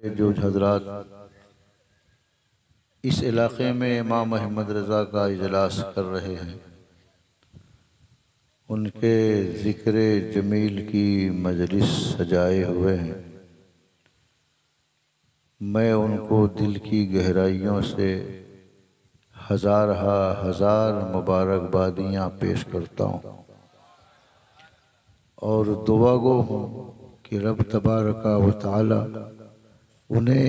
जो हजरात इस इलाक़े में इमाम अहमद रज़ा का इजलास कर रहे हैं, उनके ज़िक्र जमील की मजलिस सजाए हुए हैं। मैं उनको दिल की गहराइयों से हज़ार मुबारकबादियाँ पेश करता हूँ और दुआ गो हूँ कि रब तबारका व तआला उन्हें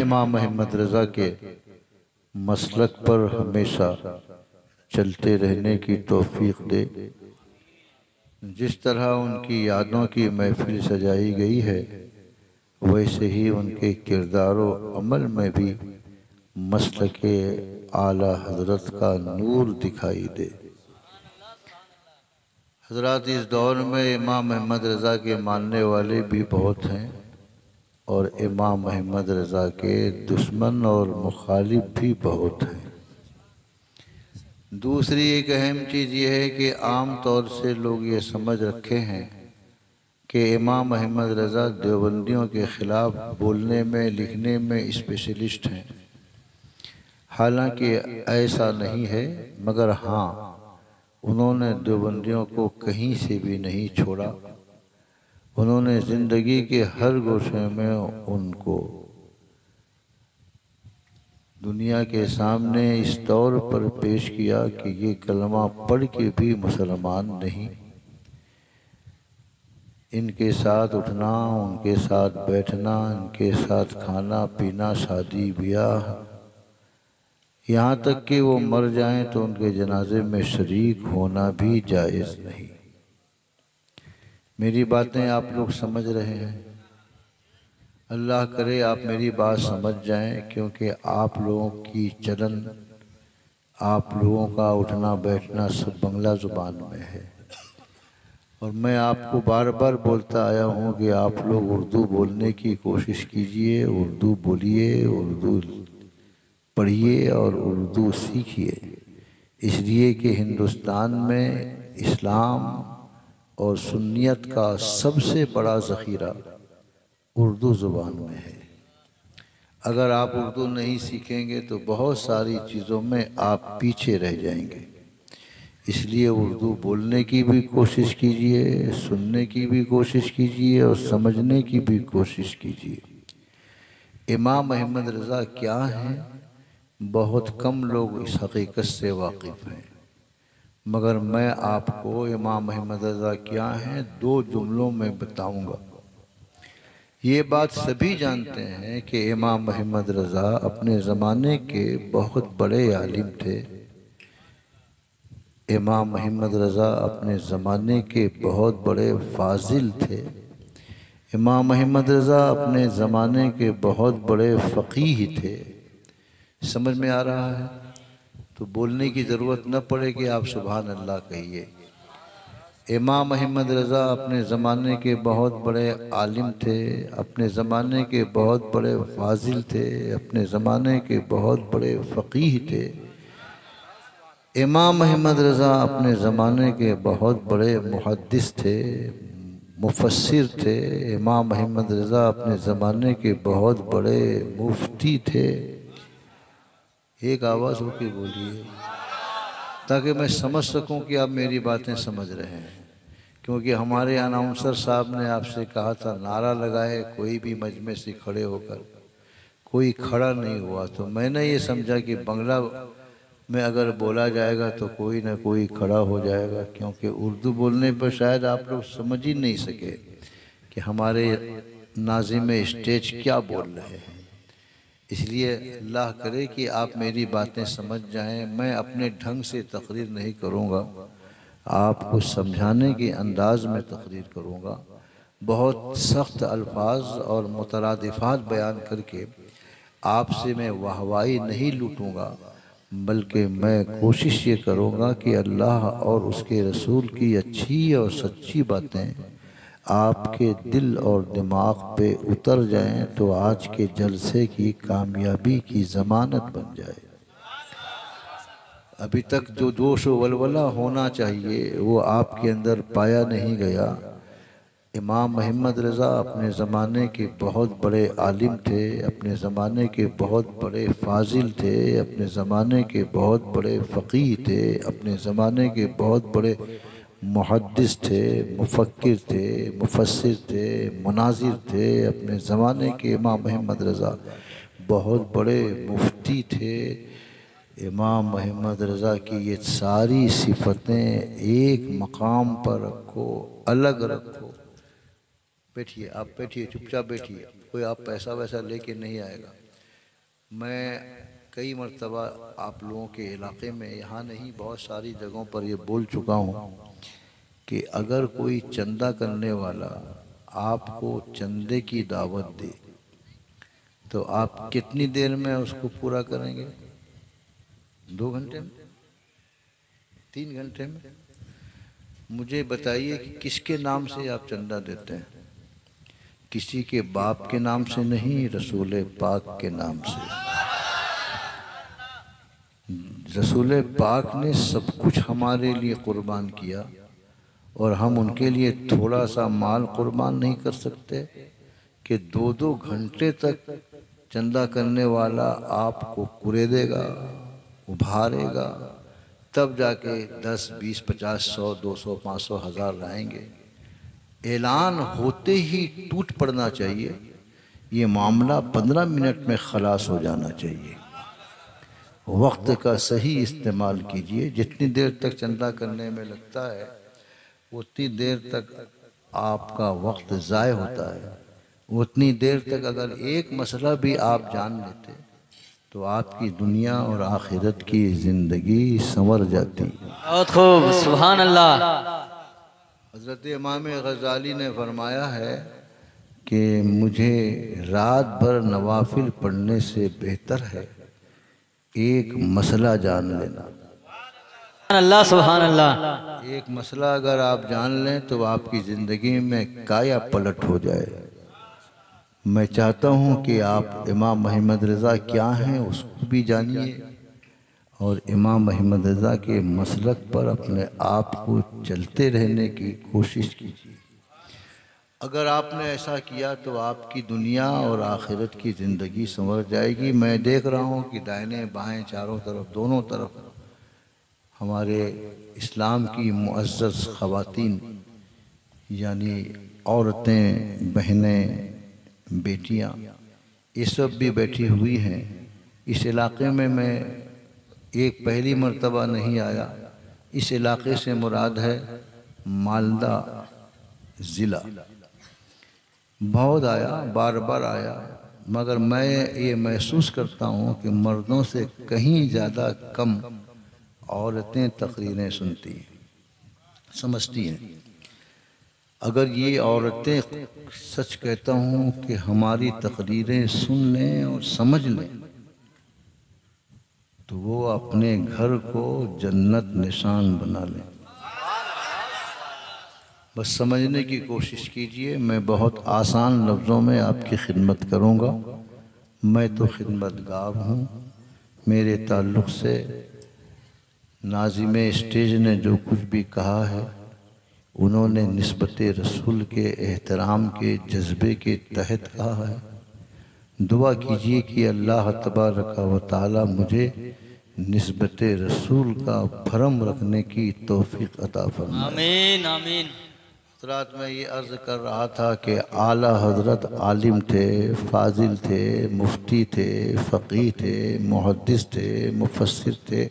इमाम अहमद रज़ा के मसलक पर हमेशा चलते रहने की तौफीक दे। जिस तरह उनकी यादों की महफिल सजाई गई है, वैसे ही उनके किरदार व अमल में भी मसलके आला हजरत का नूर दिखाई दे। हजरात, इस दौर में इमाम अहमद रज़ा के मानने वाले भी बहुत हैं और इमाम अहमद रज़ा के दुश्मन और मुखालिफ भी बहुत हैं। दूसरी एक अहम चीज़ यह है कि आम तौर से लोग ये समझ रखे हैं कि इमाम अहमद रज़ा देवबंदियों के ख़िलाफ़ बोलने में लिखने में स्पेशलिस्ट हैं। हालांकि ऐसा नहीं है, मगर हाँ, उन्होंने देवबंदियों को कहीं से भी नहीं छोड़ा। उन्होंने ज़िंदगी के हर गोशे में उनको दुनिया के सामने इस तौर पर पेश किया कि ये कलमा पढ़ के भी मुसलमान नहीं। इनके साथ उठना, उनके साथ बैठना, इनके साथ खाना पीना, शादी ब्याह, यहाँ तक कि वो मर जाएं तो उनके जनाजे में शरीक होना भी जायज़ नहीं। मेरी बातें आप लोग समझ रहे हैं? अल्लाह करे आप मेरी बात समझ जाएं, क्योंकि आप लोगों की चलन, आप लोगों का उठना बैठना सब बंगला ज़ुबान में है और मैं आपको बार बार बोलता आया हूँ कि आप लोग उर्दू बोलने की कोशिश कीजिए, उर्दू बोलिए, उर्दू पढ़िए और उर्दू सीखिए। इसलिए कि हिंदुस्तान में इस्लाम और सुन्नियत का सबसे बड़ा ज़ख़ीरा उर्दू ज़ुबान में है। अगर आप उर्दू नहीं सीखेंगे तो बहुत सारी चीज़ों में आप पीछे रह जाएंगे। इसलिए उर्दू बोलने की भी कोशिश कीजिए, सुनने की भी कोशिश कीजिए और समझने की भी कोशिश कीजिए। इमाम अहमद रज़ा क्या हैं, बहुत कम लोग इस हकीकत से वाकिफ़ हैं, मगर मैं आपको इमाम अहमद रज़ा क्या हैं दो जुमलों में बताऊंगा। ये बात सभी जानते हैं कि इमाम अहमद रज़ा अपने ज़माने के बहुत बड़े आलिम थे। इमाम अहमद रज़ा अपने ज़माने के बहुत बड़े फाजिल थे। इमाम अहमद रज़ा अपने ज़माने के बहुत बड़े फ़क़ीह थे। समझ में आ रहा है? तो बोलने की ज़रूरत न पड़े कि आप सुभान अल्लाह कहिए। इमाम अहमद रज़ा अपने ज़माने के बहुत बड़े आलिम थे, अपने ज़माने के बहुत बड़े फाजिल थे, अपने ज़माने के बहुत बड़े फ़क़ीह थे। इमाम अहमद रज़ा अपने ज़माने के बहुत बड़े मुहद्दिस थे, मुफस्सिर थे। इमाम अहमद रज़ा अपने ज़माने के बहुत बड़े मुफ्ती थे। एक आवाज़ हो के बोलिए ताकि मैं समझ सकूं कि आप मेरी बातें समझ रहे हैं। क्योंकि हमारे अनाउंसर साहब ने आपसे कहा था नारा लगाए कोई भी मजमे से खड़े होकर, कोई खड़ा नहीं हुआ। तो मैंने ये समझा कि बंगला में अगर बोला जाएगा तो कोई ना कोई खड़ा हो जाएगा, क्योंकि उर्दू बोलने पर शायद आप लोग समझ ही नहीं सके कि हमारे नाज़िम स्टेज क्या बोल रहे हैं। इसलिए अल्लाह करे कि आप मेरी बातें समझ जाएं। मैं अपने ढंग से तकरीर नहीं करूँगा, आपको समझाने के अंदाज में तकरीर करूँगा। बहुत सख्त अल्फाज और मुतरादिफ़ात बयान करके आपसे मैं वाहवाही नहीं लूटूँगा, बल्कि मैं कोशिश ये करूँगा कि अल्लाह और उसके रसूल की अच्छी और सच्ची बातें आपके दिल और दिमाग पे उतर जाएं तो आज के जलसे की कामयाबी की ज़मानत बन जाए। अभी तक जो जोश व वलवला होना चाहिए वो आपके अंदर पाया नहीं गया। इमाम मोहम्मद रज़ा अपने ज़माने के बहुत बड़े आलिम थे, अपने ज़माने के बहुत बड़े फाजिल थे, अपने ज़माने के बहुत बड़े फ़क़ीह थे, अपने ज़माने के बहुत बड़े मुहद्दिस थे, मुफक्किर थे, मुफस्सिर थे, मुनाज़िर थे। अपने ज़माने के इमाम मोहम्मद रज़ा बहुत बड़े मुफ्ती थे। इमाम मोहम्मद रज़ा की ये सारी सिफ़तें एक मकाम पर रखो, अलग रखो। बैठिए, आप बैठिए, चुपचाप बैठिए, कोई आप पैसा वैसा लेके नहीं आएगा। मैं कई मरतबा आप लोगों के इलाके में, यहाँ नहीं बहुत सारी जगहों पर ये बोल चुका हूँ कि अगर कोई चंदा करने वाला आपको चंदे की दावत दे तो आप कितनी देर में उसको पूरा करेंगे? 2 घंटे में? 3 घंटे में? मुझे बताइए कि किसके नाम से आप चंदा देते हैं? किसी के बाप के नाम से नहीं, रसूल पाक के नाम से। रसूल पाक ने सब कुछ हमारे लिए कुर्बान किया और हम उनके लिए थोड़ा सा माल कुर्बान नहीं कर सकते कि 2-2 घंटे तक चंदा करने वाला आपको कुरेदेगा, उभारेगा, तब जाके 10, 20, 50, 100, 200, 500, 1000 लाएंगे। ऐलान होते ही टूट पड़ना चाहिए, ये मामला 15 मिनट में खलास हो जाना चाहिए। वक्त का सही इस्तेमाल कीजिए। जितनी देर तक चंदा करने में लगता है उतनी देर तक आपका वक्त ज़ाय होता है। उतनी देर तक अगर एक मसला भी आप जान लेते तो आपकी दुनिया और आखिरत की ज़िंदगी संवर जाती। बहुत खूब, सुभान अल्लाह। हज़रत इमाम गज़ाली ने फरमाया है कि मुझे रात भर नवाफिल पढ़ने से बेहतर है एक मसला जान लेना। अल्लाह, सुभान अल्लाह। एक मसला अगर आप जान लें तो आपकी ज़िंदगी में काया पलट हो जाए। मैं चाहता हूं कि आप इमाम मोहम्मद रज़ा क्या हैं उसको भी जानिए और इमाम मोहम्मद रज़ा के मसलक पर अपने आप को चलते रहने की कोशिश कीजिए। अगर आपने ऐसा किया तो आपकी दुनिया और आखिरत की ज़िंदगी संवर जाएगी। मैं देख रहा हूँ कि दाहिने बाएं चारों तरफ, दोनों तरफ हमारे इस्लाम की मुअज़्ज़ज़ ख़वातीन यानी औरतें, बहनें, बेटियां, ये सब भी बैठी हुई हैं। इस इलाके में मैं एक पहली मर्तबा नहीं आया। इस इलाके से मुराद है मालदा ज़िला। बहुत आया, बार बार आया, मगर मैं ये महसूस करता हूँ कि मर्दों से कहीं ज़्यादा कम औरतें तकरीरें सुनती हैं, समझती हैं। अगर ये औरतें, सच कहता हूँ कि हमारी तकरीरें सुन लें और समझ लें तो वो अपने घर को जन्नत निशान बना लें। बस समझने की कोशिश कीजिए। मैं बहुत आसान लफ्ज़ों में आपकी खिदमत करूँगा। मैं तो खिदमतगार हूँ। मेरे ताल्लुक़ से नाज़िम स्टेज ने जो कुछ भी कहा है उन्होंने निस्बत रसूल के एहतराम के जज्बे के तहत कहा है। दुआ कीजिए कि अल्लाह तबारक व तआला मुझे निस्बत रसूल का भरम रखने की तौफीक अता फरमाए। आमीन आमीन। रात में ये अर्ज़ कर रहा था कि आला हज़रत आलिम थे, फाजिल थे, मुफ्ती थे, फ़क़ीह थे, मुहद्दिस थे, मुफस्सिर थे,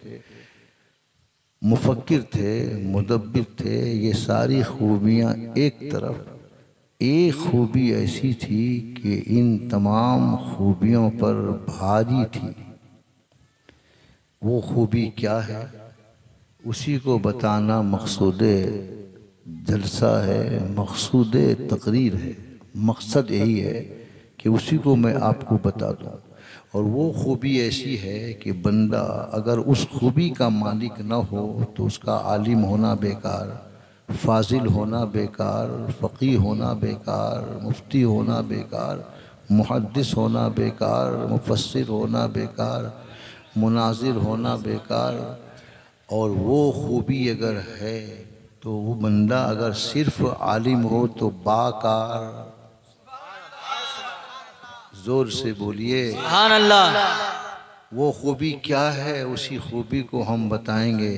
मुफक्किर थे, मुदब्बिर थे। ये सारी खूबियाँ एक तरफ, एक खूबी ऐसी थी कि इन तमाम खूबियों पर भारी थी। वो खूबी क्या है उसी को बताना मकसूद जलसा है, मकसूद तकरीर है। मकसद यही है कि उसी को मैं आपको बता दूँ। और वो खूबी ऐसी है कि बंदा अगर उस खूबी का मालिक न हो तो उसका आलिम होना बेकार, फाजिल होना बेकार, फ़क़ीह होना बेकार, मुफ्ती होना बेकार, मुहद्दिस होना बेकार, मुफस्सिर होना बेकार, मुनाज़िर होना बेकार। और वो खूबी अगर है तो तो वो बंदा अगर सिर्फ आलिम हो तो बाकार, जोर से बोलिए सुभान अल्लाह। वो खूबी क्या है, उसी खूबी को हम बताएंगे,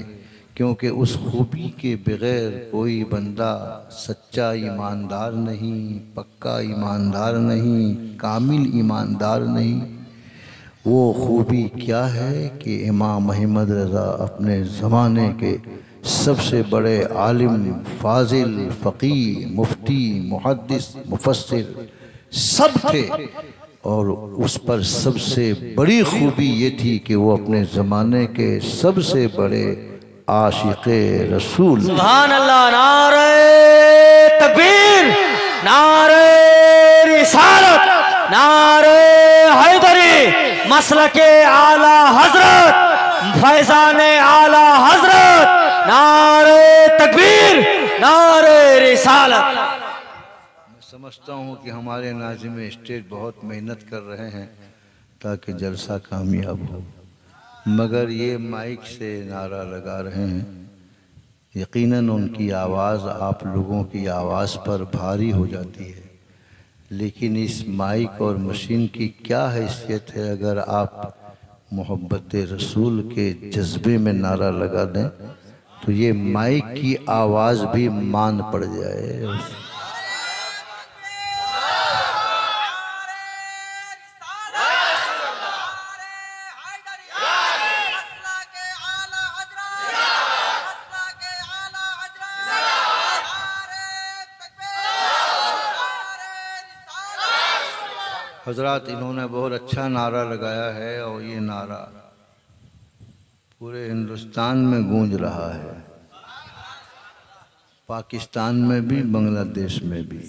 क्योंकि उस खूबी के बगैर कोई बंदा सच्चा ईमानदार नहीं, पक्का ईमानदार नहीं, कामिल ईमानदार नहीं। वो खूबी क्या है कि इमाम अहमद रज़ा अपने ज़माने के सबसे बड़े आलिम, फाजिल, फ़क़ीह, मुफ्ती, मुहद्दिस, मुफस्सिर सब थे। और उस पर सबसे बड़ी खूबी ये थी कि वो अपने ज़माने के सबसे बड़े आशिक़े रसूल। सुभान अल्लाह। नारे तकबीर, नारे रिसालत, नारे हैदरी, मसलके आला हजरत, फैजाने आला हजरत, नारे तकबीर, नारे रिसालत। मैं समझता हूँ कि हमारे नाज़िम स्टेज बहुत मेहनत कर रहे हैं ताकि जलसा कामयाब हो, मगर ये माइक से नारा लगा रहे हैं। यकीनन उनकी आवाज़ आप लोगों की आवाज़ पर भारी हो जाती है, लेकिन इस माइक और मशीन की क्या हैसियत है अगर आप मोहब्बत रसूल के जज्बे में नारा लगा दें तो ये माइक की आवाज़ भी मान पड़ जाए। हजरात, इन्होंने बहुत अच्छा नारा लगाया है और ये नारा पूरे हिंदुस्तान में गूंज रहा है, पाकिस्तान में भी, बांग्लादेश में भी।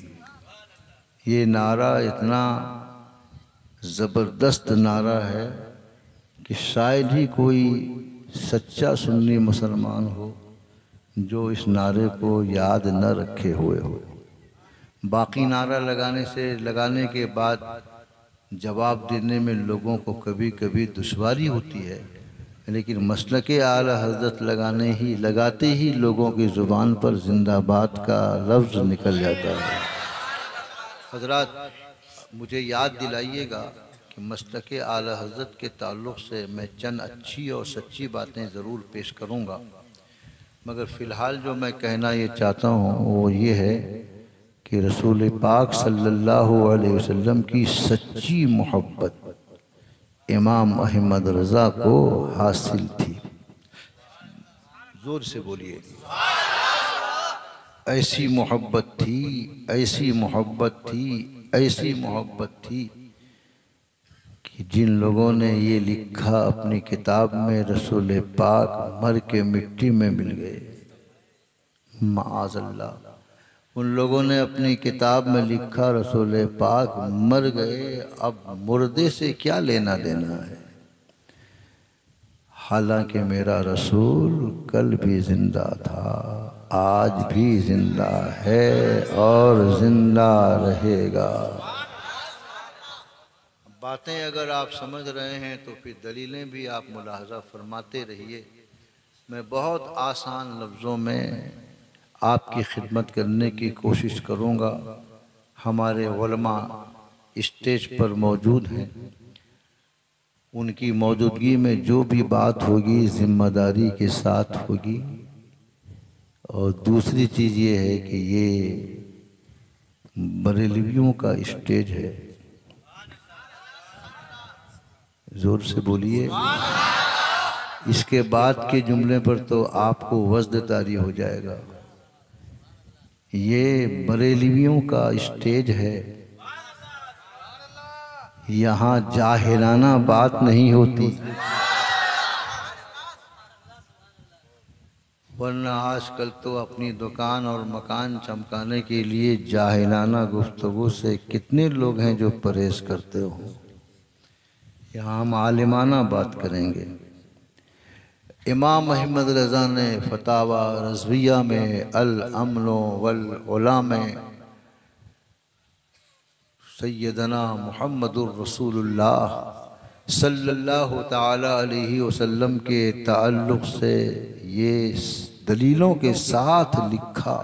ये नारा इतना ज़बरदस्त नारा है कि शायद ही कोई सच्चा सुन्नी मुसलमान हो जो इस नारे को याद न रखे हुए हो। बाकी नारा लगाने के बाद जवाब देने में लोगों को कभी कभी दुश्वारी होती है, लेकिन मसलके आला हज़रत लगाते ही लोगों की ज़ुबान पर जिंदाबाद का लफ्ज़ निकल जाता है। हजरात, मुझे याद दिलाइएगा कि मसलके आला हज़रत के ताल्लुक़ से मैं चंद अच्छी और सच्ची बातें ज़रूर पेश करूँगा, मगर फ़िलहाल जो मैं कहना ये चाहता हूँ वो ये है कि रसूल पाक सल्लल्लाहु अलैहि वसल्लम की सच्ची मोहब्बत इमाम अहमद रज़ा को हासिल थी। जोर से बोलिए। ऐसी मोहब्बत थी, ऐसी मोहब्बत थी, ऐसी मोहब्बत थी कि जिन लोगों ने ये लिखा अपनी किताब में, रसूल पाक मर के मिट्टी में मिल गए, माअज़ल्लाह। उन लोगों ने अपनी किताब में लिखा रसूल पाक मर गए, अब मुर्दे से क्या लेना देना है। हालांकि मेरा रसूल कल भी जिंदा था, आज भी जिंदा है और जिंदा रहेगा। बातें अगर आप समझ रहे हैं तो फिर दलीलें भी आप मुलाहजा फरमाते रहिए। मैं बहुत आसान लफ्ज़ों में आपकी खिदमत करने की कोशिश करूँगा। हमारे उलमा स्टेज पर मौजूद हैं, उनकी मौजूदगी में जो भी बात होगी ज़िम्मेदारी के साथ होगी। और दूसरी चीज़ ये है कि ये बरेलवियों का स्टेज है। ज़ोर से बोलिए। इसके बाद के जुमले पर तो आपको वज़्द तारी हो जाएगा। ये बरेलवियों का स्टेज है, यहाँ जाहिलाना बात नहीं होती, वरना आजकल तो अपनी दुकान और मकान चमकाने के लिए जाहिलाना गुफ्तगू से कितने लोग हैं जो परहेज करते हो। यहाँ हम आलिमाना बात करेंगे। इमाम अहमद रज़ा ने फतावा रज़विया में अल अमनो वल उला में सैयदना मुहम्मदुर रसूलुल्लाह सल्लल्लाहु ताला अलैहि वसल्लम के ताल्लुक़ से ये दलीलों के साथ लिखा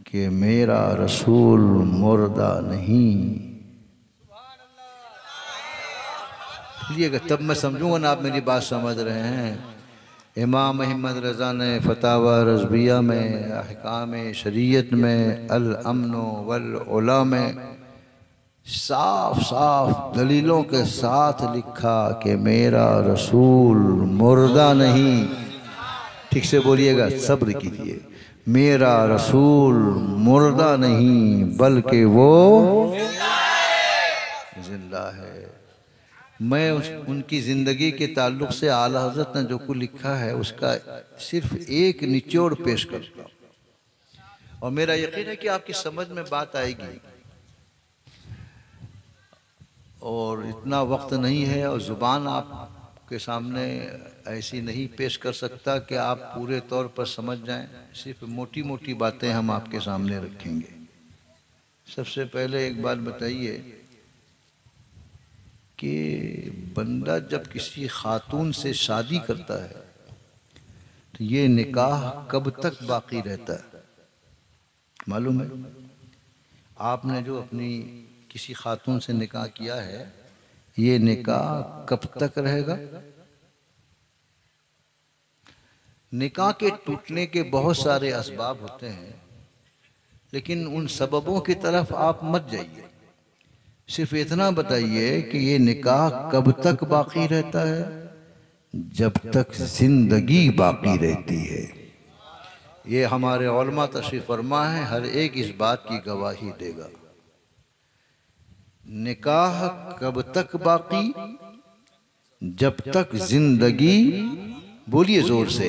कि मेरा रसूल मुर्दा नहीं। इसलिए तब मैं समझूंगा ना आप मेरी बात समझ रहे हैं। इमाम अहमद रज़ा ने फतावा रज़विया में, अहकाम शरीयत में, अल अमनो वल उला में साफ साफ दलीलों के साथ लिखा कि मेरा रसूल मुर्दा नहीं। ठीक से बोलिएगा, सब्र कीजिए। मेरा रसूल मुर्दा नहीं बल्कि वो जिंदा है। मैं उनकी ज़िंदगी के ताल्लुक़ से आला हज़रत ने जो कुछ लिखा है उसका सिर्फ एक निचोड़ पेश करता हूँ, और मेरा यकीन है कि आपकी समझ में बात आएगी। और इतना वक्त नहीं है और ज़ुबान आपके सामने ऐसी नहीं पेश कर सकता कि आप पूरे तौर पर समझ जाएं। सिर्फ मोटी मोटी बातें हम आपके सामने रखेंगे। सबसे पहले एक बात बताइए कि बंदा जब किसी खातून से शादी करता है तो ये निकाह कब तक बाकी रहता है? मालूम है? आपने जो अपनी किसी खातून से निकाह किया है, ये निकाह कब तक रहेगा? निकाह के टूटने के बहुत सारे असबाब होते हैं, लेकिन उन सबबों की तरफ आप मत जाइए। सिर्फ इतना बताइए कि ये निकाह कब तक बाकी रहता है? जब तक जिंदगी बाकी रहती है। ये हमारे उलमा तशरीफ फरमा है, हर एक इस बात की गवाही देगा। निकाह कब तक बाकी? जब तक जिंदगी, बोलिए जोर से,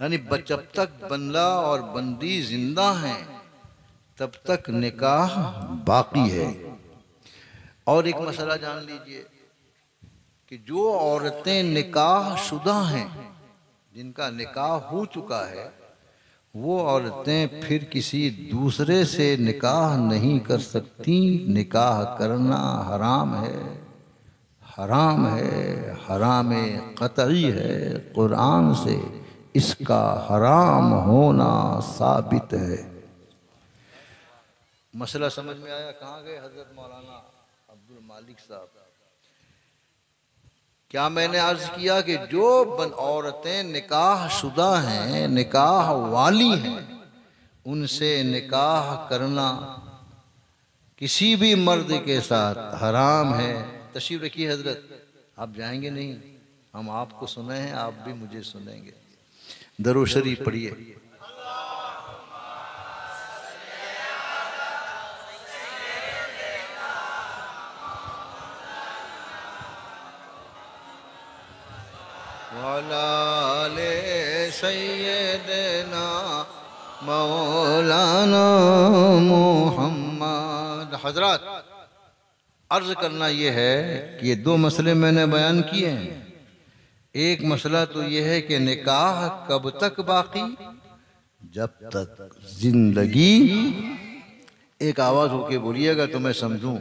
यानी जब तक बंदा और बंदी जिंदा हैं तब तक निकाह बाकी है। और एक मसला जान लीजिए कि जो औरतें निकाह शुदा हैं, जिनका निकाह हो चुका है, वो औरतें फिर किसी दूसरे से निकाह नहीं कर सकती। निकाह करना हराम है, हराम है, हराम क़तई है। कुरान से इसका हराम होना साबित है। मसला समझ में आया? कहाँ गए हजरत मौलाना अब्दुल मालिक साहब? क्या मैंने अर्ज किया कि जो औरतें निकाह शुदा हैं, निकाह वाली हैं, उनसे निकाह करना किसी भी मर्द के साथ हराम है। तशरीफ रखिए हजरत, आप जाएंगे नहीं, हम आपको सुने हैं, आप भी मुझे सुनेंगे। दरूद शरीफ पढ़िए। वाले सैयदना मौलाना मोहम्मद। हजरत, अर्ज करना ये है कि ये दो मसले मैंने बयान किए हैं। एक मसला तो ये है कि निकाह कब तक बाकी? जब तक जिंदगी। एक आवाज होके बोलिएगा तो मैं समझूं।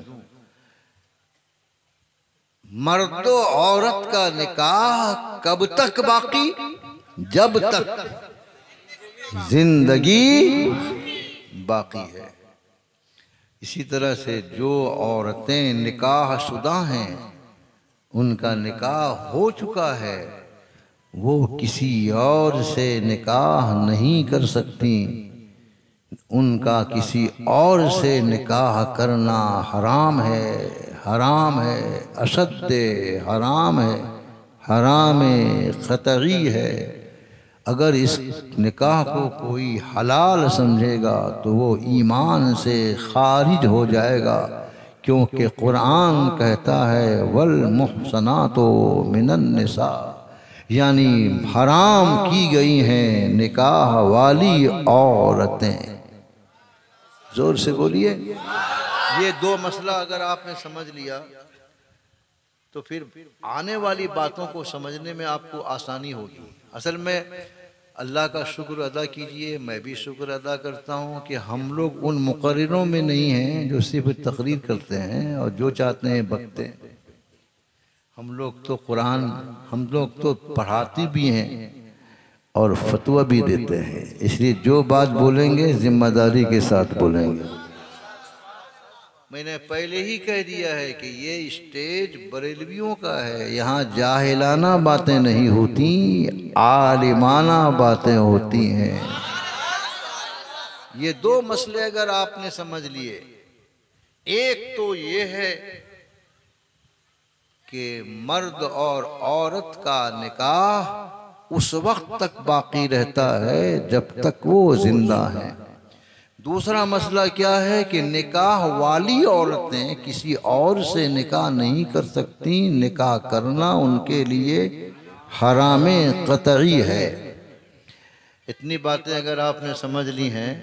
मर्द औरत का निकाह कब तक बाकी? जब तक जिंदगी बाकी है। इसी तरह से जो औरतें निकाह शुदा हैं, उनका निकाह हो चुका है, वो किसी और से निकाह नहीं कर सकती। उनका किसी और से निकाह करना हराम है, हराम है, अशद्द हराम है, हराम क़तई है। अगर इस निकाह को कोई हलाल समझेगा तो वो ईमान से खारिज हो जाएगा, क्योंकि कुरान कहता है वल मुहसनातो मिनन निसा, यानी हराम की गई हैं निकाह वाली औरतें। जोर से बोलिए। ये दो मसला अगर आपने समझ लिया तो फिर आने वाली बातों को समझने में आपको आसानी होगी। असल में अल्लाह का शुक्र अदा कीजिए, मैं भी शुक्र अदा करता हूँ कि हम लोग उन मुकर्रिरों में नहीं हैं जो सिर्फ तकरीर करते हैं और जो चाहते हैं बकते हैं। हम लोग तो कुरान, हम लोग तो पढ़ाते भी हैं और फतवा भी देते हैं। इसलिए जो बात बोलेंगे जिम्मेदारी के साथ बोलेंगे। मैंने पहले ही कह दिया है कि ये स्टेज बरेलवियों का है, यहाँ जाहिलाना बातें नहीं होती, आलिमाना बातें होती हैं। ये दो मसले अगर आपने समझ लिए, एक तो ये है कि मर्द और औरत का निकाह उस वक्त तक बाकी रहता है जब तक वो जिंदा है। दूसरा मसला क्या है कि निकाह वाली औरतें किसी और से निकाह नहीं कर सकती, निकाह करना उनके लिए हरामे क़तई है। इतनी बातें अगर आपने समझ ली हैं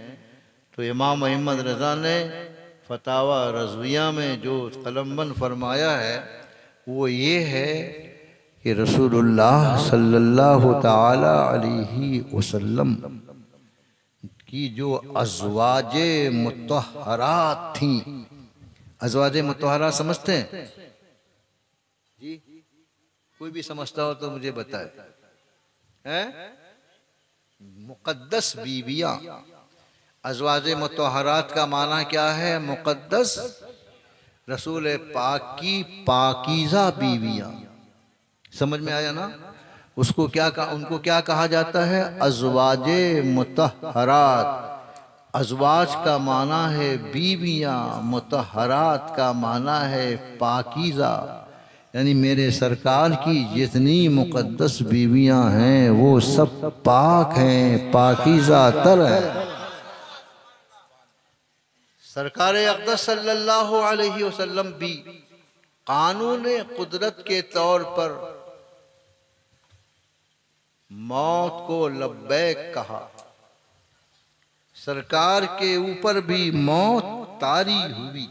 तो इमाम अहमद रज़ा ने फतावा रज़विया में जो कलमबंद फरमाया है वो ये है कि रसूलुल्लाह सल्लल्लाहु ताला अलैहि वसल्लम की जो अज़वाजे मुतहरात थी, अज़वाजे मुतहरात समझते हैं जी? कोई भी समझता हो तो मुझे बताए। हैं मुक़द्दस बीवियां, अज़वाजे मुतहरात का माना क्या है? मुक़द्दस रसूल पाक की पाकीज़ा बीवियां। समझ में आया ना? उसको उनको क्या कहा जाता है? अज़वाजे मुतहरात। अज़वाज का माना है बीवियां, मुतहरात का माना है पाकीज़ा। यानी मेरे सरकार की जितनी मुक़द्दस बीवियां हैं वो सब पाक हैं, पाकीज़ा तर है। सरकार अक़दस सल्लल्लाहु अलैहि वसल्लम भी कानून कुदरत के तौर पर मौत को लब्बैक कहा। सरकार के ऊपर भी मौत तारी हुई,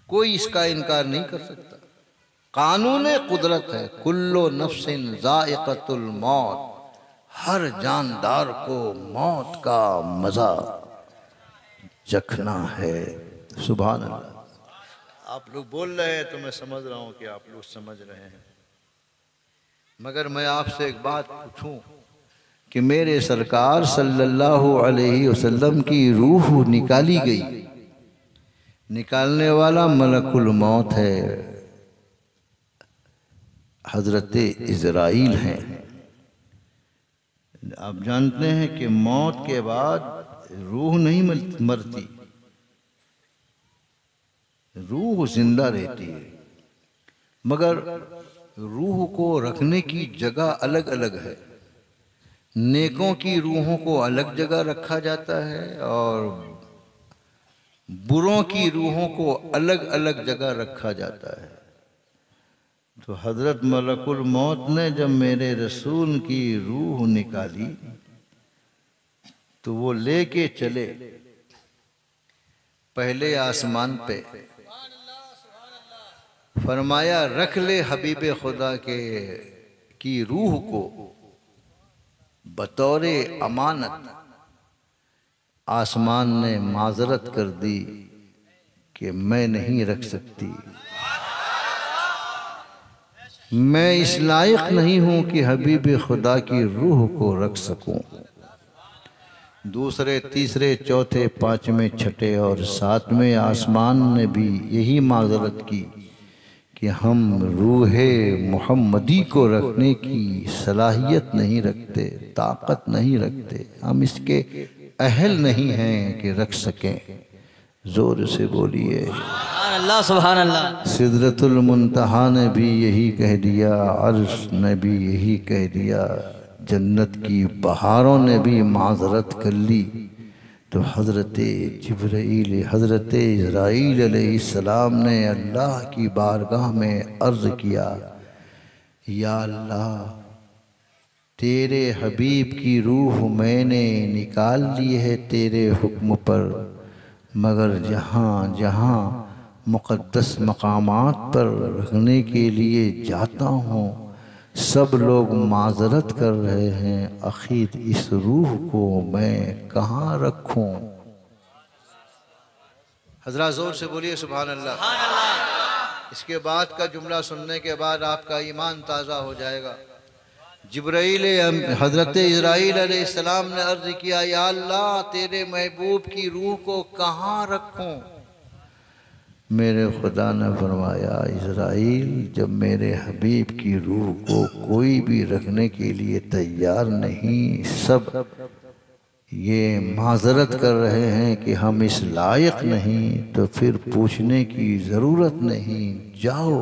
कोई इसका इनकार नहीं कर सकता। कानून कुदरत है, कुल्लो नफ्सिन ज़ाइक़तुल मौत, हर जानदार को मौत का मजा चखना है। सुभान अल्लाह। आप लोग बोल रहे हैं तो मैं समझ रहा हूँ कि आप लोग समझ रहे हैं, मगर मैं आपसे एक बात पूछूं कि मेरे सरकार सल्लल्लाहु अलैहि वसल्लम की रूह निकाली गई, निकालने वाला मलकुल मौत है, हजरत इज़राइल हैं। आप जानते हैं कि मौत के बाद रूह नहीं मरती, रूह जिंदा रहती है, मगर रूह को रखने की जगह अलग अलग है। नेकों की रूहों को अलग जगह रखा जाता है और बुरों की रूहों को अलग अलग जगह रखा जाता है। तो हजरत मलकुल मौत ने जब मेरे रसूल की रूह निकाली तो वो लेके चले पहले आसमान पे, फरमाया रख ले हबीब खुदा के की रूह को बतौरे अमानत। आसमान ने माजरत कर दी कि मैं नहीं रख सकती, मैं इस लायक नहीं हूं कि हबीब खुदा की रूह को रख सकूं। दूसरे, तीसरे, चौथे, पांचवें, छठे और सातवें आसमान ने भी यही माजरत की कि हम रूहे मुहम्मदी को रखने की सलाहियत नहीं रखते, ताकत नहीं रखते, हम इसके अहल नहीं हैं कि रख सकें। जोर से बोलिए सुभान अल्लाह, सुभान अल्लाह। सिदरतुल मुंतहा ने भी यही कह दिया, अर्श ने भी यही कह दिया, जन्नत की बहारों ने भी माजरत कर ली। तो हज़रत जिब्राईल, हज़रत इज़राईल अलैहिस्सलाम ने अल्लाह की बारगाह में अर्ज़ किया, या अल्लाह तेरे हबीब की रूह मैंने निकाल ली है तेरे हुक्म पर, मगर जहाँ जहाँ मुक़द्दस मकामात पर रखने के लिए जाता हूँ सब लोग माजरत कर रहे हैं, आखिर इस रूह को मैं कहाँ रखूं। हज़रात ज़ोर से बोलिए सुभान अल्लाह। इसके बाद का जुमला सुनने के बाद आपका ईमान ताज़ा हो जाएगा। जिब्राईल हजरत इज़राइल अलैहिस्सलाम ने अर्ज किया, या अल्लाह तेरे महबूब की रूह को कहाँ रखूं? मेरे खुदा ने फरमाया, इज़राइल, जब मेरे हबीब की रूह को कोई भी रखने के लिए तैयार नहीं, सब ये माजरत कर रहे हैं कि हम इस लायक नहीं, तो फिर पूछने की ज़रूरत नहीं, जाओ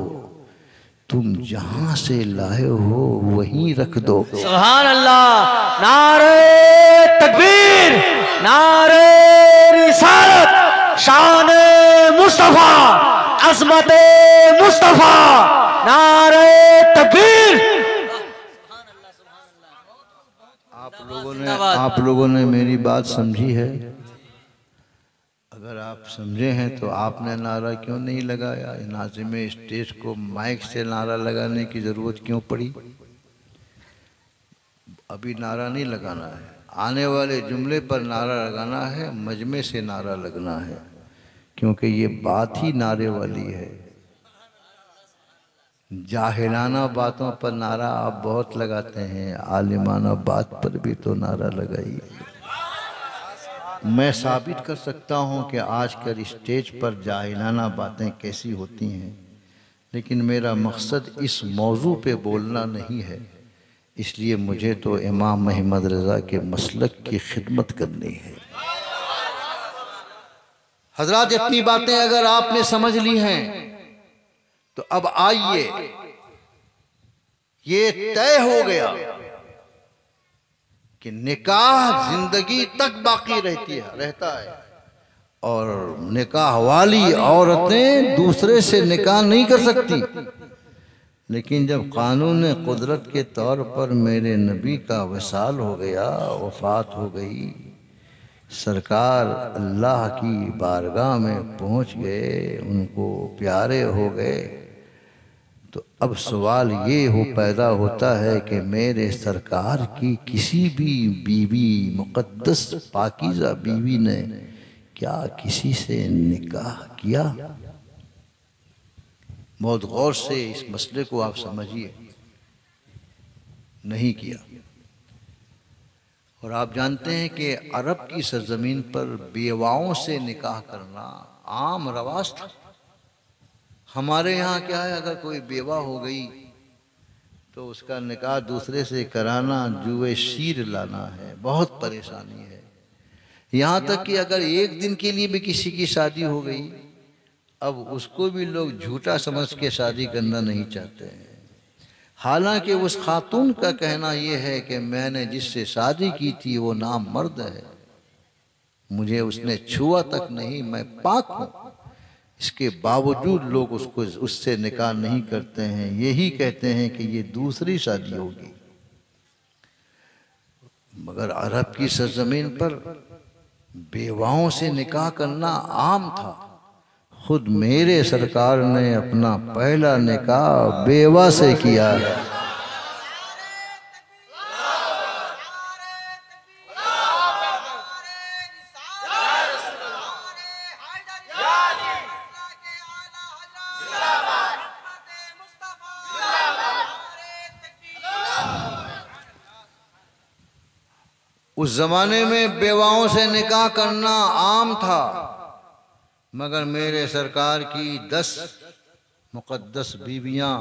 तुम जहां से लाए हो वहीं रख दो। सुभान अल्लाह। नारे तकबीर, नारे रिसालत, शान मुस्तफा, अज़मत मुस्तफा, नारे तकबीर। आप लोगों ने मेरी बात समझी है? अगर आप समझे हैं तो आपने नारा क्यों नहीं लगाया? नाज़िम स्टेज को माइक से नारा लगाने की ज़रूरत क्यों पड़ी? अभी नारा नहीं लगाना है, आने वाले जुमले पर नारा लगाना है, मजमे से नारा लगना है, क्योंकि ये बात ही नारे वाली है। जाहिलाना बातों पर नारा आप बहुत लगाते हैं, आलिमाना बात पर भी तो नारा लगाइए। मैं साबित कर सकता हूं कि आजकल स्टेज पर जाहिलाना बातें कैसी होती हैं, लेकिन मेरा मकसद इस मौजू पे बोलना नहीं है, इसलिए मुझे तो इमाम अहमद रज़ा के मसलक की खिदमत करनी है। हजरात, इतनी बातें अगर आपने समझ ली हैं तो अब आइए, ये तय हो गया कि निकाह जिंदगी तक बाकी रहता है, और निकाह वाली औरतें दूसरे से निकाह नहीं कर सकती। लेकिन जब कानून कुदरत के तौर पर मेरे नबी का विसाल हो गया, वफात हो गई, सरकार अल्लाह की बारगाह में पहुंच गए, उनको प्यारे हो गए, तो अब सवाल ये पैदा होता है कि मेरे सरकार की किसी भी बीवी, मुक़द्दस पाकीज़ा बीवी ने क्या किसी से निकाह किया? बहुत गौर से इस मसले को आप समझिए। नहीं किया। और आप जानते हैं कि अरब की सरजमीन पर बेवाओं से निकाह करना आम रवाज था। हमारे यहाँ क्या है, अगर कोई बेवा हो गई तो उसका निकाह दूसरे से कराना जुए शीर लाना है, बहुत परेशानी है। यहाँ तक कि अगर एक दिन के लिए भी किसी की शादी हो गई, अब उसको भी लोग झूठा समझ के शादी करना नहीं चाहते हैं। हालांकि उस खातून का कहना यह है कि मैंने जिससे शादी की थी वो नाम मर्द है, मुझे उसने छुआ तक नहीं, मैं पाक हूँ। इसके बावजूद लोग उससे निकाह नहीं करते हैं, यही कहते हैं कि ये दूसरी शादी होगी। मगर अरब की सरजमीन पर बेवाओं से निकाह करना आम था। खुद मेरे सरकार ने अपना पहला निकाह बेवा से किया है। उस जमाने में बेवाओं से निकाह करना आम था, मगर मेरे सरकार की 10 मुक़द्दस बीवियां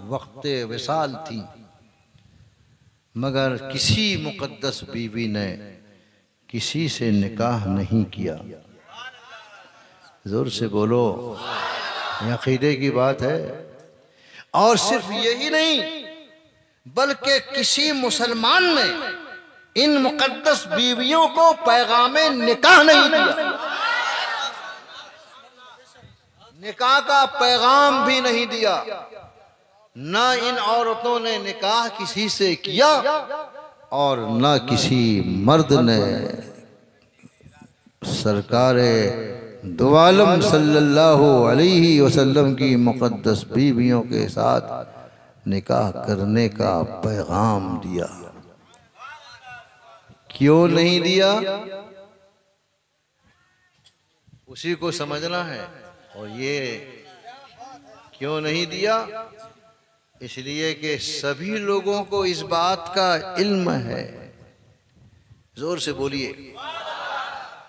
वक्ते विसाल थीं, मगर किसी मुक़द्दस बीवी ने किसी से निकाह नहीं किया। जोर से बोलो, ये अक़ीदे की बात है। और सिर्फ यही नहीं, बल्कि किसी मुसलमान ने इन मुक़द्दस बीवियों को पैगामे निकाह नहीं दिया, निकाह का पैगाम भी नहीं दिया। न इन औरतों ने निकाह किसी से किया और न किसी मर्द ने सरकार दुआलम सल्लल्लाहु अलैहि वसल्लम की मुक़द्दस बीवियों के साथ निकाह करने का पैगाम दिया। क्यों नहीं दिया, उसी को समझना है। और ये क्यों नहीं दिया, इसलिए कि सभी लोगों को इस बात का इल्म है। जोर से बोलिए,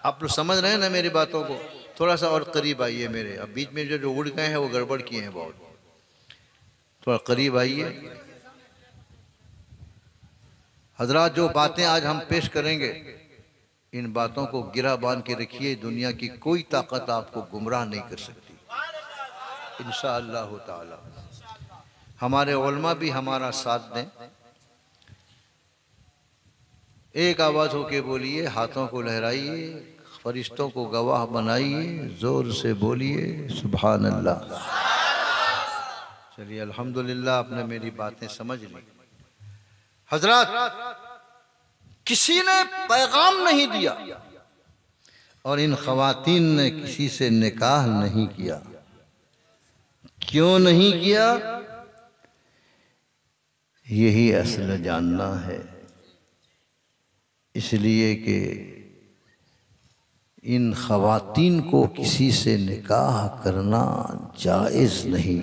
आप लोग समझ रहे हैं ना मेरी बातों को? थोड़ा सा और करीब आइए मेरे, अब बीच में जो उड़ गए हैं वो गड़बड़ किए हैं बहुत, थोड़ा करीब आइए। हजरात, जो बातें आज हम पेश करेंगे, इन बातों को गिरा बांध के रखिए। दुनिया की कोई ताकत आपको गुमराह नहीं कर सकती इंशाअल्लाह ताला। हमारे उलमा भी हमारा साथ दें। एक आवाज होके बोलिए, हाथों को लहराइए, फरिश्तों को गवाह बनाइए, जोर से बोलिए सुभान अल्लाह। चलिए अल्हम्दुलिल्लाह, आपने मेरी बातें समझ ली। हजरात, किसी ने पैगाम नहीं दिया और इन खवातीन ने किसी से निकाह नहीं किया। क्यों नहीं किया? यही असल जानना है। इसलिए कि इन खवातीन को किसी से निकाह करना जायज़ नहीं।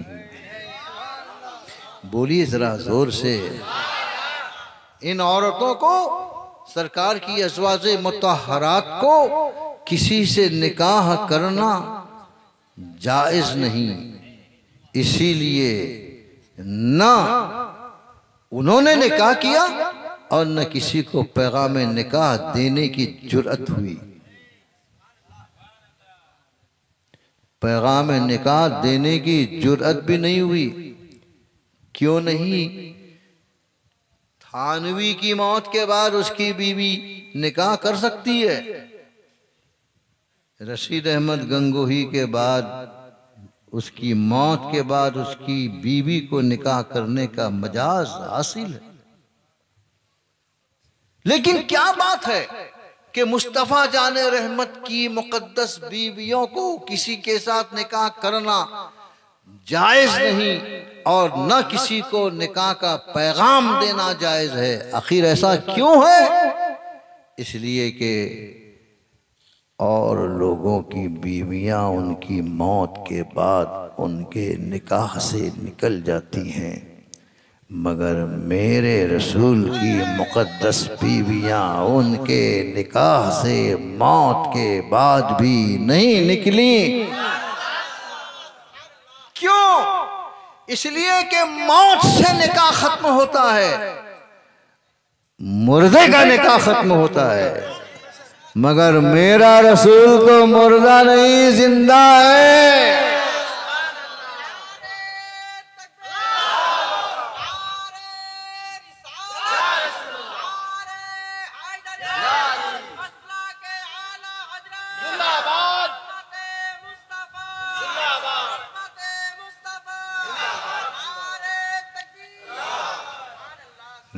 बोलिए ज़रा ज़ोर से। इन औरतों को, सरकार की अज़वाजे मुतहरात को किसी से निकाह करना जायज़ नहीं। इसीलिए ना उन्होंने निकाह किया और न किसी को पैगाम निकाह देने की जुर्अत हुई। पैगाम निकाह देने की जुर्अत भी नहीं हुई। क्यों नहीं? थानवी की मौत के बाद उसकी बीवी निकाह कर सकती है। रशीद अहमद गंगोही के बाद, उसकी मौत के बाद उसकी बीवी को निकाह करने का मजाज हासिल है। लेकिन क्या बात है कि मुस्तफ़ा जाने रहमत की मुक़द्दस बीवियों को किसी के साथ निकाह करना जायज़ नहीं और न किसी को निकाह का पैगाम देना जायज़ है। आखिर ऐसा क्यों है? इसलिए कि और लोगों की बीवियां उनकी मौत के बाद उनके निकाह से निकल जाती हैं, मगर मेरे रसूल की मुक़द्दस बीवियां उनके निकाह से मौत के बाद भी नहीं निकली। क्यों? इसलिए कि मौत से निकाह खत्म होता है, मुर्दे का निकाह खत्म होता है, मगर मेरा रसूल तो मुर्दा नहीं, जिंदा है।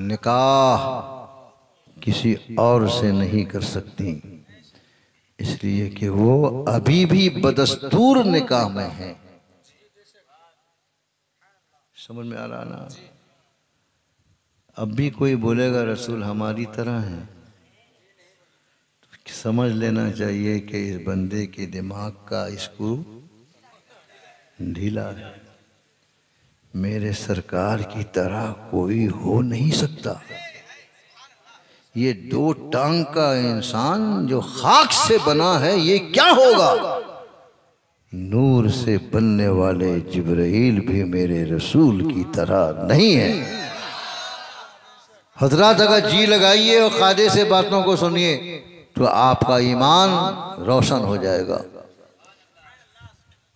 निकाह किसी और से नहीं कर सकती, इसलिए कि वो अभी भी बदस्तूर निकाह में है। समझ में आ रहा ना? अब भी कोई बोलेगा रसूल हमारी तरह है, तो समझ लेना चाहिए कि इस बंदे के दिमाग का स्क्रू ढीला है। मेरे सरकार की तरह कोई हो नहीं सकता। ये दो टांग का इंसान जो खाक से बना है, ये क्या होगा? नूर से बनने वाले जिब्राइल भी मेरे रसूल की तरह नहीं है। हजरात, अगर जी लगाइए और कायदे से बातों को सुनिए तो आपका ईमान रोशन हो जाएगा।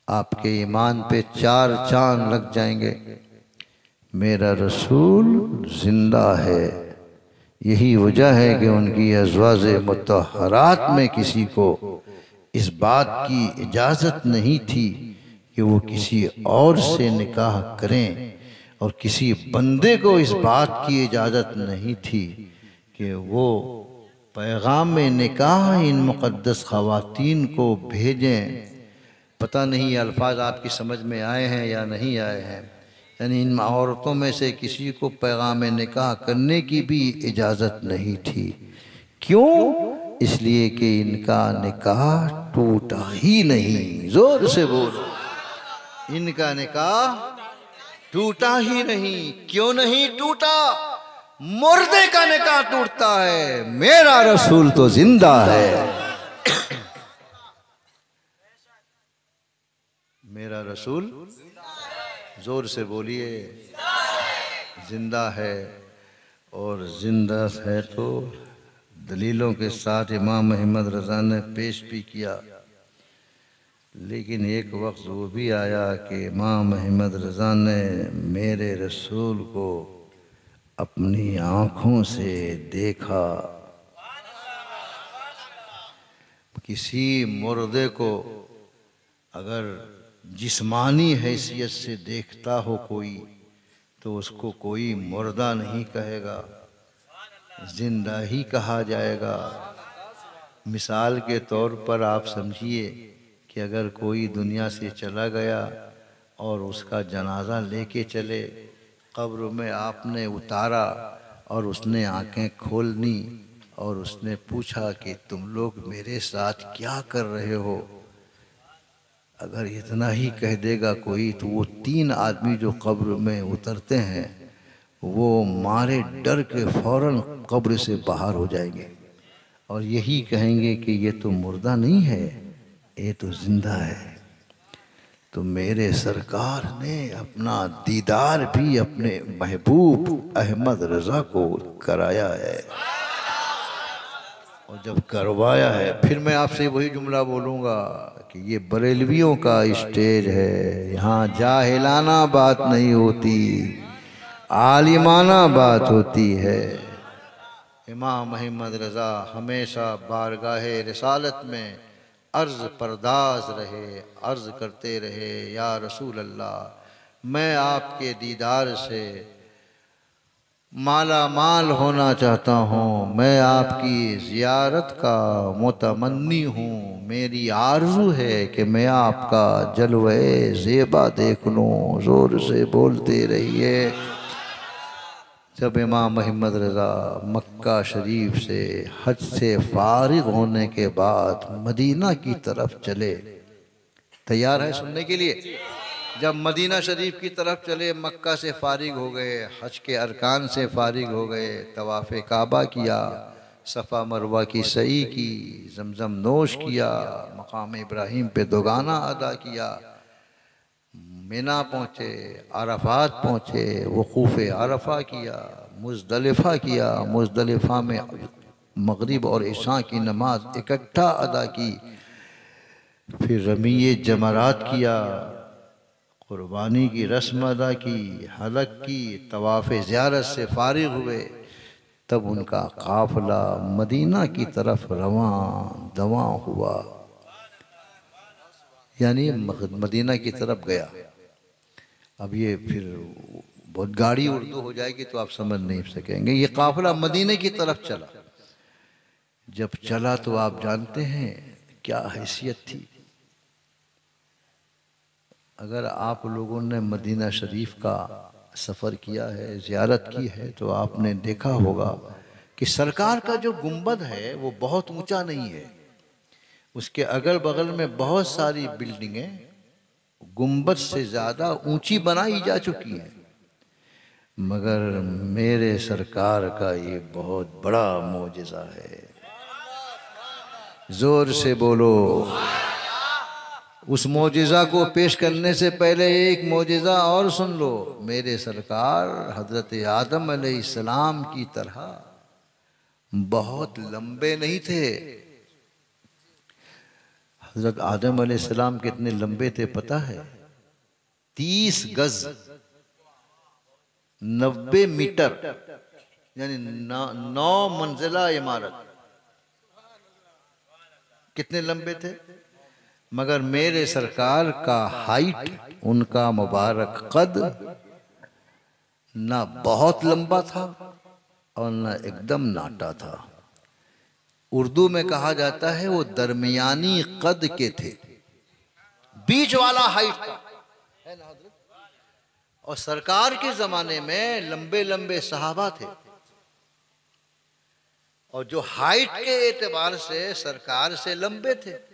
आपके ईमान पे 4 चांद लग जाएंगे। मेरा रसूल जिंदा है, यही वजह है कि उनकी अज़वाजे मुतहरात में किसी को इस बात की इजाज़त नहीं थी कि वो किसी और से निकाह करें, और किसी बंदे को इस बात की इजाज़त नहीं थी कि वो पैगाम निकाह इन मुक़द्दस ख़वातीन को भेजें। पता नहीं ये अल्फाज आपकी समझ में आए हैं या नहीं आए हैं। यानी इन औरतों में से किसी को पैगाम निकाह करने की भी इजाज़त नहीं थी। क्यों? इसलिए कि इनका निकाह टूटा ही नहीं। जोर से बोलो, इनका निकाह टूटा ही नहीं, क्यों नहीं टूटा? मुर्दे का निकाह टूटता है, मेरा रसूल तो जिंदा है। मेरा रसूल, जोर से बोलिए, जिंदा है। और जिंदा है तो दलीलों के साथ इमाम अहमद रज़ा ने पेश भी किया। लेकिन एक वक्त वो भी आया कि इमाम अहमद रज़ा ने मेरे रसूल को अपनी आँखों से देखा। किसी मुर्दे को अगर जिस्मानी हैसियत से देखता हो कोई, तो उसको कोई मुर्दा नहीं कहेगा, जिंदा ही कहा जाएगा। मिसाल के तौर पर आप समझिए कि अगर कोई दुनिया से चला गया और उसका जनाजा लेके चले, कब्र में आपने उतारा और उसने आंखें खोलनी और उसने पूछा कि तुम लोग मेरे साथ क्या कर रहे हो, अगर इतना ही कह देगा कोई, तो वो 3 आदमी जो कब्र में उतरते हैं वो मारे डर के फौरन कब्र से बाहर हो जाएंगे और यही कहेंगे कि ये तो मुर्दा नहीं है, ये तो जिंदा है। तो मेरे सरकार ने अपना दीदार भी अपने महबूब अहमद रज़ा को कराया है। और जब करवाया है, फिर मैं आपसे वही जुमला बोलूँगा कि ये बरेलवियों का स्टेज है, यहाँ जाहिलाना बात नहीं होती, आलिमाना बात होती है। इमाम अहमद रज़ा हमेशा बारगाहे रिसालत में अर्ज़ परदाज रहे, अर्ज़ करते रहे, या रसूल अल्लाह, मैं आपके दीदार से माला माल होना चाहता हूँ, मैं आपकी ज़ियारत का मुतमन्नी हूँ, मेरी आरज़ू है कि मैं आपका जलवे ज़ेबा देख लूँ। ज़ोर से बोलते रहिए। जब इमाम अहमद रज़ा मक्का शरीफ से हज से फारिग होने के बाद मदीना की तरफ चले, तैयार है सुनने के लिए? जब मदीना शरीफ की तरफ चले, मक्का से फारिग हो गए, हज के अरकान से फारिग हो गए, तवाफ़ काबा किया, सफ़ा मरवा की सई की, जमज़म नोश किया, मकाम इब्राहीम पे दोगाना अदा किया, मिना पहुँचे, अरफात पहुँचे, वक़ूफ़ अरफा किया, मुज़दलिफ़ा किया, मुज़दलिफ़ा में मगरिब और इशा की नमाज इकट्ठा अदा की, फिर रमीए जमरात किया, कुर्बानी की रस्म अदा की, हलक की, तवाफ़ ज़ियारत से फारिग हुए, तब उनका काफ़िला मदीना की तरफ रवां दवां हुआ, यानी मदीना की तरफ गया। अब ये फिर बहुत गाढ़ी उर्दू हो जाएगी तो आप समझ नहीं सकेंगे। ये काफ़िला मदीने की तरफ चला। जब चला तो आप जानते हैं क्या हैसियत थी। अगर आप लोगों ने मदीना शरीफ का सफ़र किया है, ज़ियारत की है, तो आपने देखा होगा कि सरकार का जो गुंबद है वो बहुत ऊंचा नहीं है, उसके अगल बगल में बहुत सारी बिल्डिंगें गुंबद से ज़्यादा ऊंची बनाई जा चुकी हैं, मगर मेरे सरकार का ये बहुत बड़ा मोजिज़ा है। ज़ोर से बोलो। उस मोजिज़ा को पेश करने से पहले एक मोजिज़ा और सुन लो। मेरे सरकार हज़रत आदम अलैहिस्सलाम की तरह बहुत लंबे नहीं थे। हज़रत आदम अलैहिस्सलाम कितने लंबे थे पता है? 30 गज 90 मीटर, यानी 9 मंजिला इमारत। कितने लंबे थे? मगर मेरे सरकार का हाइट, उनका मुबारक कद ना बहुत लंबा था और ना एकदम नाटा था। उर्दू में कहा जाता है वो दरमियानी कद के थे, बीच वाला हाइट था, है ना हज़रत? और सरकार के ज़माने में लंबे लंबे सहाबा थे और जो हाइट के एतबार से सरकार से लंबे थे।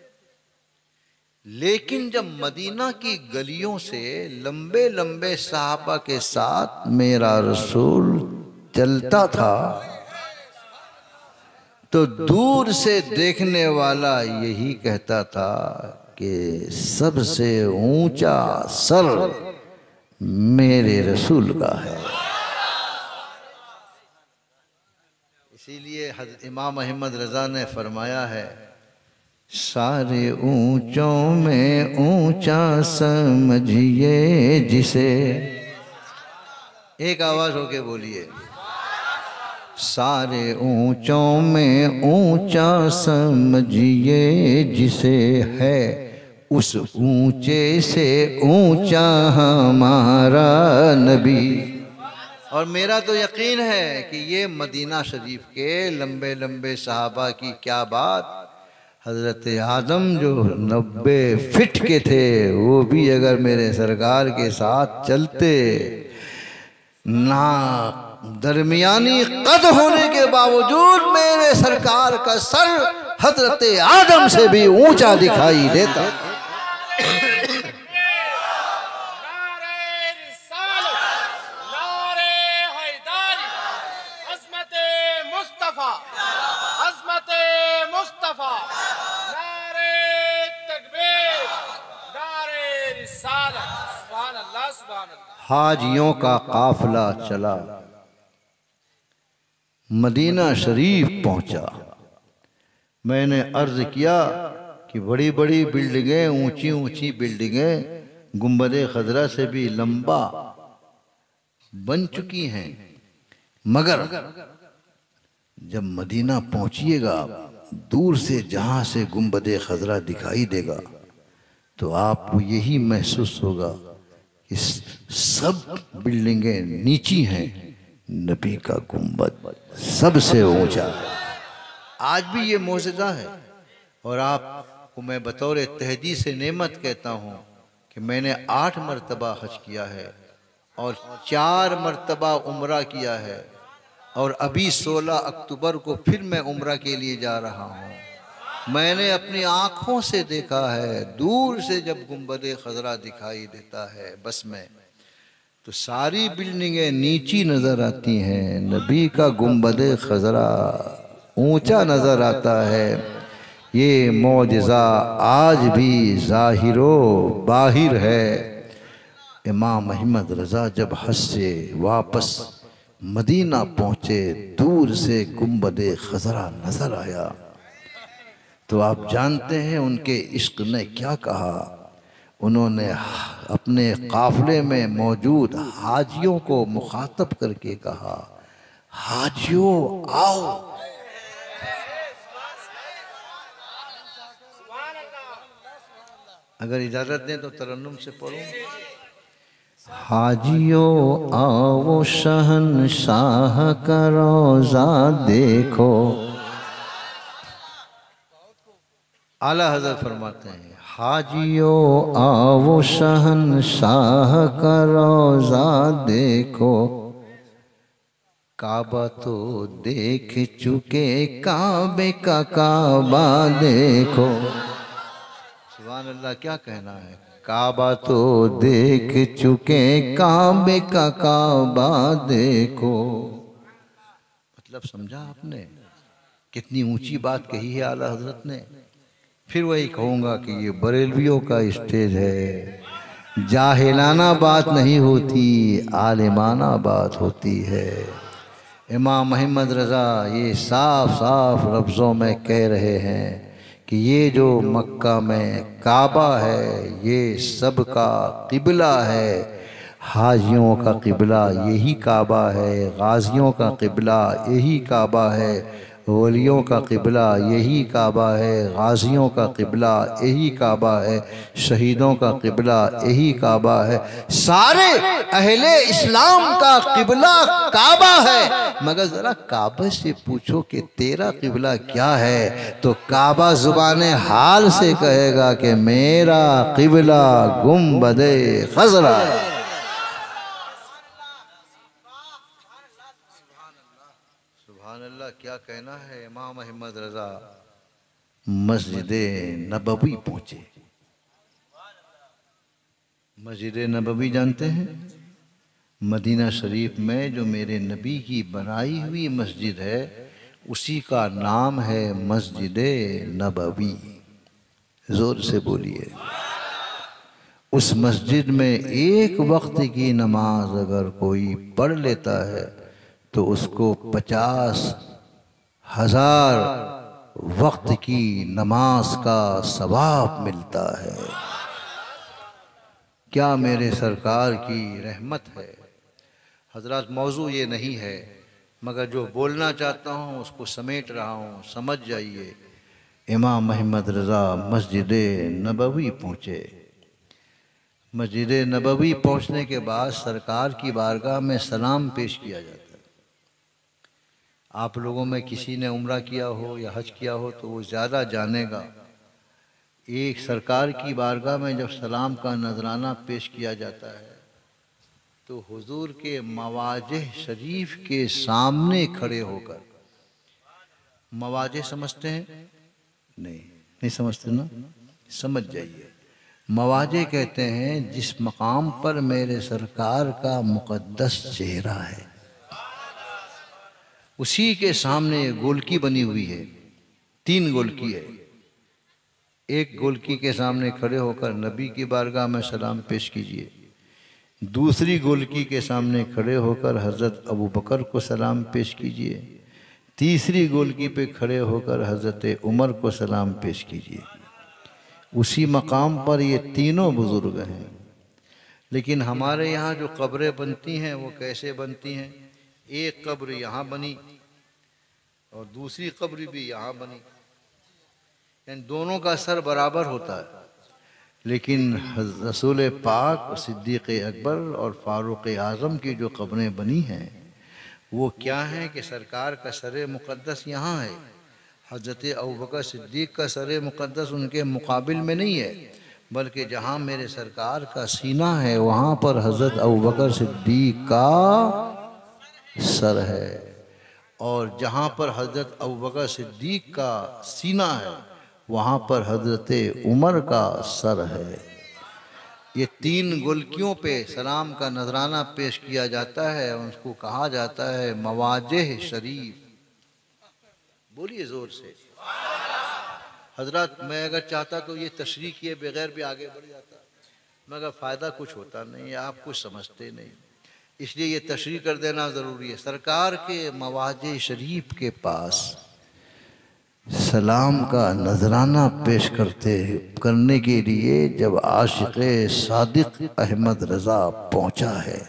लेकिन जब मदीना की गलियों से लंबे लंबे सहाबा के साथ मेरा रसूल चलता था तो दूर से देखने वाला यही कहता था कि सबसे ऊंचा सर मेरे रसूल का है। इसीलिए हज़रत इमाम अहमद रज़ा ने फरमाया है, सारे ऊंचों में ऊंचा समझिए जिसे, एक आवाज होके बोलिए, सारे ऊंचों में ऊंचा समझिए जिसे है, उस ऊंचे से ऊंचा हमारा नबी। और मेरा तो यकीन है कि ये मदीना शरीफ के लंबे लंबे सहाबा की क्या बात, हज़रत आदम जो 90 फीट के थे वो भी अगर मेरे सरकार के साथ चलते, ना दरमियानी कद होने के बावजूद मेरे सरकार का सर हज़रत आदम से भी ऊंचा दिखाई देता। हाजियों का काफिला चला, मदीना शरीफ पहुंचा। मैंने अर्ज किया कि बड़ी बड़ी बिल्डिंगें, ऊंची ऊंची बिल्डिंगें गुंबद खजरा से भी लंबा बन चुकी हैं, मगर जब मदीना पहुंचिएगा दूर से जहां से गुंबद खजरा दिखाई देगा तो आपको यही महसूस होगा कि सब बिल्डिंगें नीची हैं, नबी का गुंबद सबसे ऊंचा। आज भी ये मौजज़ा है। और आपको मैं बतौर तहदीस नेमत कहता हूँ कि मैंने 8 मरतबा हज किया है और 4 मरतबा उम्रा किया है, और अभी 16 अक्टूबर को फिर मैं उम्रा के लिए जा रहा हूँ। मैंने अपनी आँखों से देखा है, दूर से जब गुंबद खजरा दिखाई देता है बस में, तो सारी बिल्डिंगें नीची नज़र आती हैं, नबी का गुंबद खजरा ऊंचा नज़र आता है। ये मौजज़ा आज भी ज़ाहिरो बाहिर है। इमाम अहमद रज़ा जब हज से वापस मदीना पहुँचे, दूर से गुंबद खजरा नज़र आया तो आप जानते हैं उनके इश्क ने क्या कहा। उन्होंने अपने काफिले में मौजूद हाजियों को मुखातब करके कहा, हाजियों आओ। अगर इजाजत दें तो तरन्नुम से पढ़ूं। हाजियों आओ शहंशाह का रोज़ा देखो। आला हज़रत फरमाते हैं, हाजियों आओ शहंशाह का रोज़ा देखो, काबा तो देख चुके काबे का काबा देखो। सुभान अल्लाह, क्या कहना है, काबा तो देख चुके काबे का काबा देखो। मतलब समझा आपने, कितनी ऊंची बात कही है आला हज़रत ने। फिर वही कहूँगा कि ये बरेलवियों का स्टेज है, जाहिलाना बात नहीं होती, आलिमाना बात होती है। इमाम अहमद रज़ा ये साफ साफ लफ्ज़ों में कह रहे हैं कि ये जो मक्का में काबा है ये सब का क़िबला है। हाजियों का क़िबला यही काबा है, गाज़ियों का क़िबला यही काबा है, वलियों का क़िबला यही काबा है, गाज़ियों का क़िबला यही काबा है, शहीदों का क़िबला यही काबा है, सारे अहले इस्लाम का क़िबला काबा है। मगर ज़रा काबा से पूछो कि तेरा क़िबला क्या है, तो काबा ज़ुबान हाल से कहेगा कि मेरा क़िबला गुंबदे खज़रा। क्या कहना है। इमाम अहमद रज़ा मस्जिद नबवी पहुँचे। मस्जिद नबवी जानते हैं? मदीना शरीफ में जो मेरे नबी की बनाई हुई मस्जिद है उसी का नाम है मस्जिद नबवी। ज़ोर से बोलिए। उस मस्जिद में एक वक्त की नमाज अगर कोई पढ़ लेता है तो उसको 50,000 वक्त की नमाज का सवाब मिलता है। क्या मेरे सरकार की रहमत है। हजरत मौजू ये नहीं है, मगर जो बोलना चाहता हूँ उसको समेट रहा हूँ, समझ जाइए। इमाम अहमद रज़ा मस्जिद नबवी पहुँचे। मस्जिद नबवी पहुँचने के बाद सरकार की बारगाह में सलाम पेश किया जाता है। आप लोगों में किसी ने उम्रा किया हो या हज किया हो तो वो ज़्यादा जानेगा। एक सरकार की बारगाह में जब सलाम का नजराना पेश किया जाता है तो हुजूर के मवाजिह शरीफ के सामने खड़े होकर, मवाजिह समझते हैं? नहीं समझते ना, समझ जाइए। मवाजिह कहते हैं जिस मकाम पर मेरे सरकार का मुक़द्दस चेहरा है उसी के सामने गोलकी बनी हुई है। 3 गोलकी है। एक गोलकी के सामने खड़े होकर नबी की बारगाह में सलाम पेश कीजिए। दूसरी गोलकी के सामने खड़े होकर हज़रत अबू बकर को सलाम पेश कीजिए। तीसरी गोलकी पे खड़े होकर हज़रत उमर को सलाम पेश कीजिए। उसी मकाम पर ये तीनों बुज़ुर्ग हैं। लेकिन हमारे यहाँ जो कब्रें बनती हैं वो कैसे बनती हैं? एक कब्र यहाँ बनी और दूसरी कब्र भी यहाँ बनी, यानी दोनों का सर बराबर होता है। लेकिन रसूल पाक, सिद्दीक़ अकबर और फ़ारूक़ आज़म की जो कब्रें बनी हैं वो क्या हैं कि सरकार का सर मुक़द्दस यहाँ है, हज़रत अबू बकर सिद्दीक़ का सर मुक़द्दस उनके मुकाबिल में नहीं है, बल्कि जहाँ मेरे सरकार का सीना है वहाँ पर हज़रत अबू बकर सिद्दीक़ का सर है, और जहाँ पर हज़रत अबू बकर सिद्दीक़ का सीना है वहाँ पर हज़रत उमर का सर है। ये 3 गोलकियों पे सलाम का नजराना पेश किया जाता है, उसको कहा जाता है मवाजिह शरीफ। बोलिए ज़ोर से। हजरत मैं अगर चाहता तो ये तशरीह किए बगैर भी आगे बढ़ जाता, मगर फ़ायदा कुछ होता नहीं है, आप कुछ समझते नहीं, इसलिए ये तशरीह कर देना ज़रूरी है। सरकार के मवाजिह शरीफ के पास सलाम का नजराना पेश करने के लिए जब आशिक़ सादिक अहमद रज़ा पहुँचा है,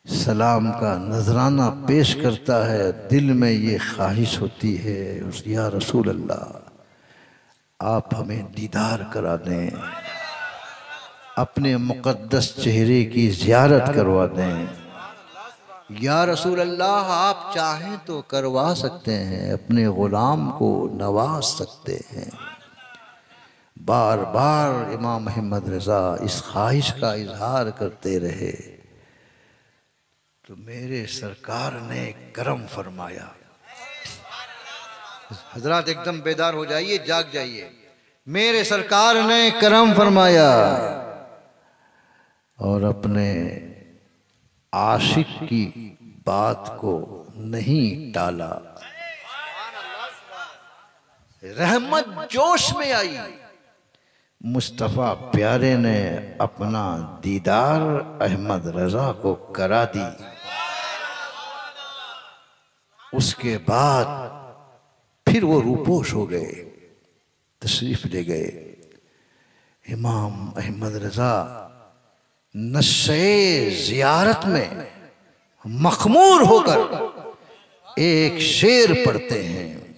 सलाम का नजराना पेश करता है, दिल में ये ख्वाहिश होती है या रसूल अल्लाह आप हमें दीदार करा दें, अपने मुक़द्दस चेहरे की ज़ियारत करवा दें। या रसूल अल्लाह आप चाहें तो करवा सकते हैं, अपने ग़ुलाम को नवाज सकते हैं। बार बार इमाम अहमद रज़ा इस ख्वाहिश का इजहार करते रहे तो मेरे सरकार ने करम फरमाया। हजरत एकदम बेदार हो जाइए, जाग जाइए। मेरे सरकार ने करम फरमाया और अपने आशिक की बात को नहीं टाला। रहमत जोश में आई, मुस्तफ़ा प्यारे ने अपना दीदार अहमद रज़ा को करा दी। उसके बाद फिर वो रूपोश हो गए, तशरीफ ले गए। इमाम अहमद रज़ा नशे ज़ियारत में मखमूर होकर एक शेर पढ़ते हैं,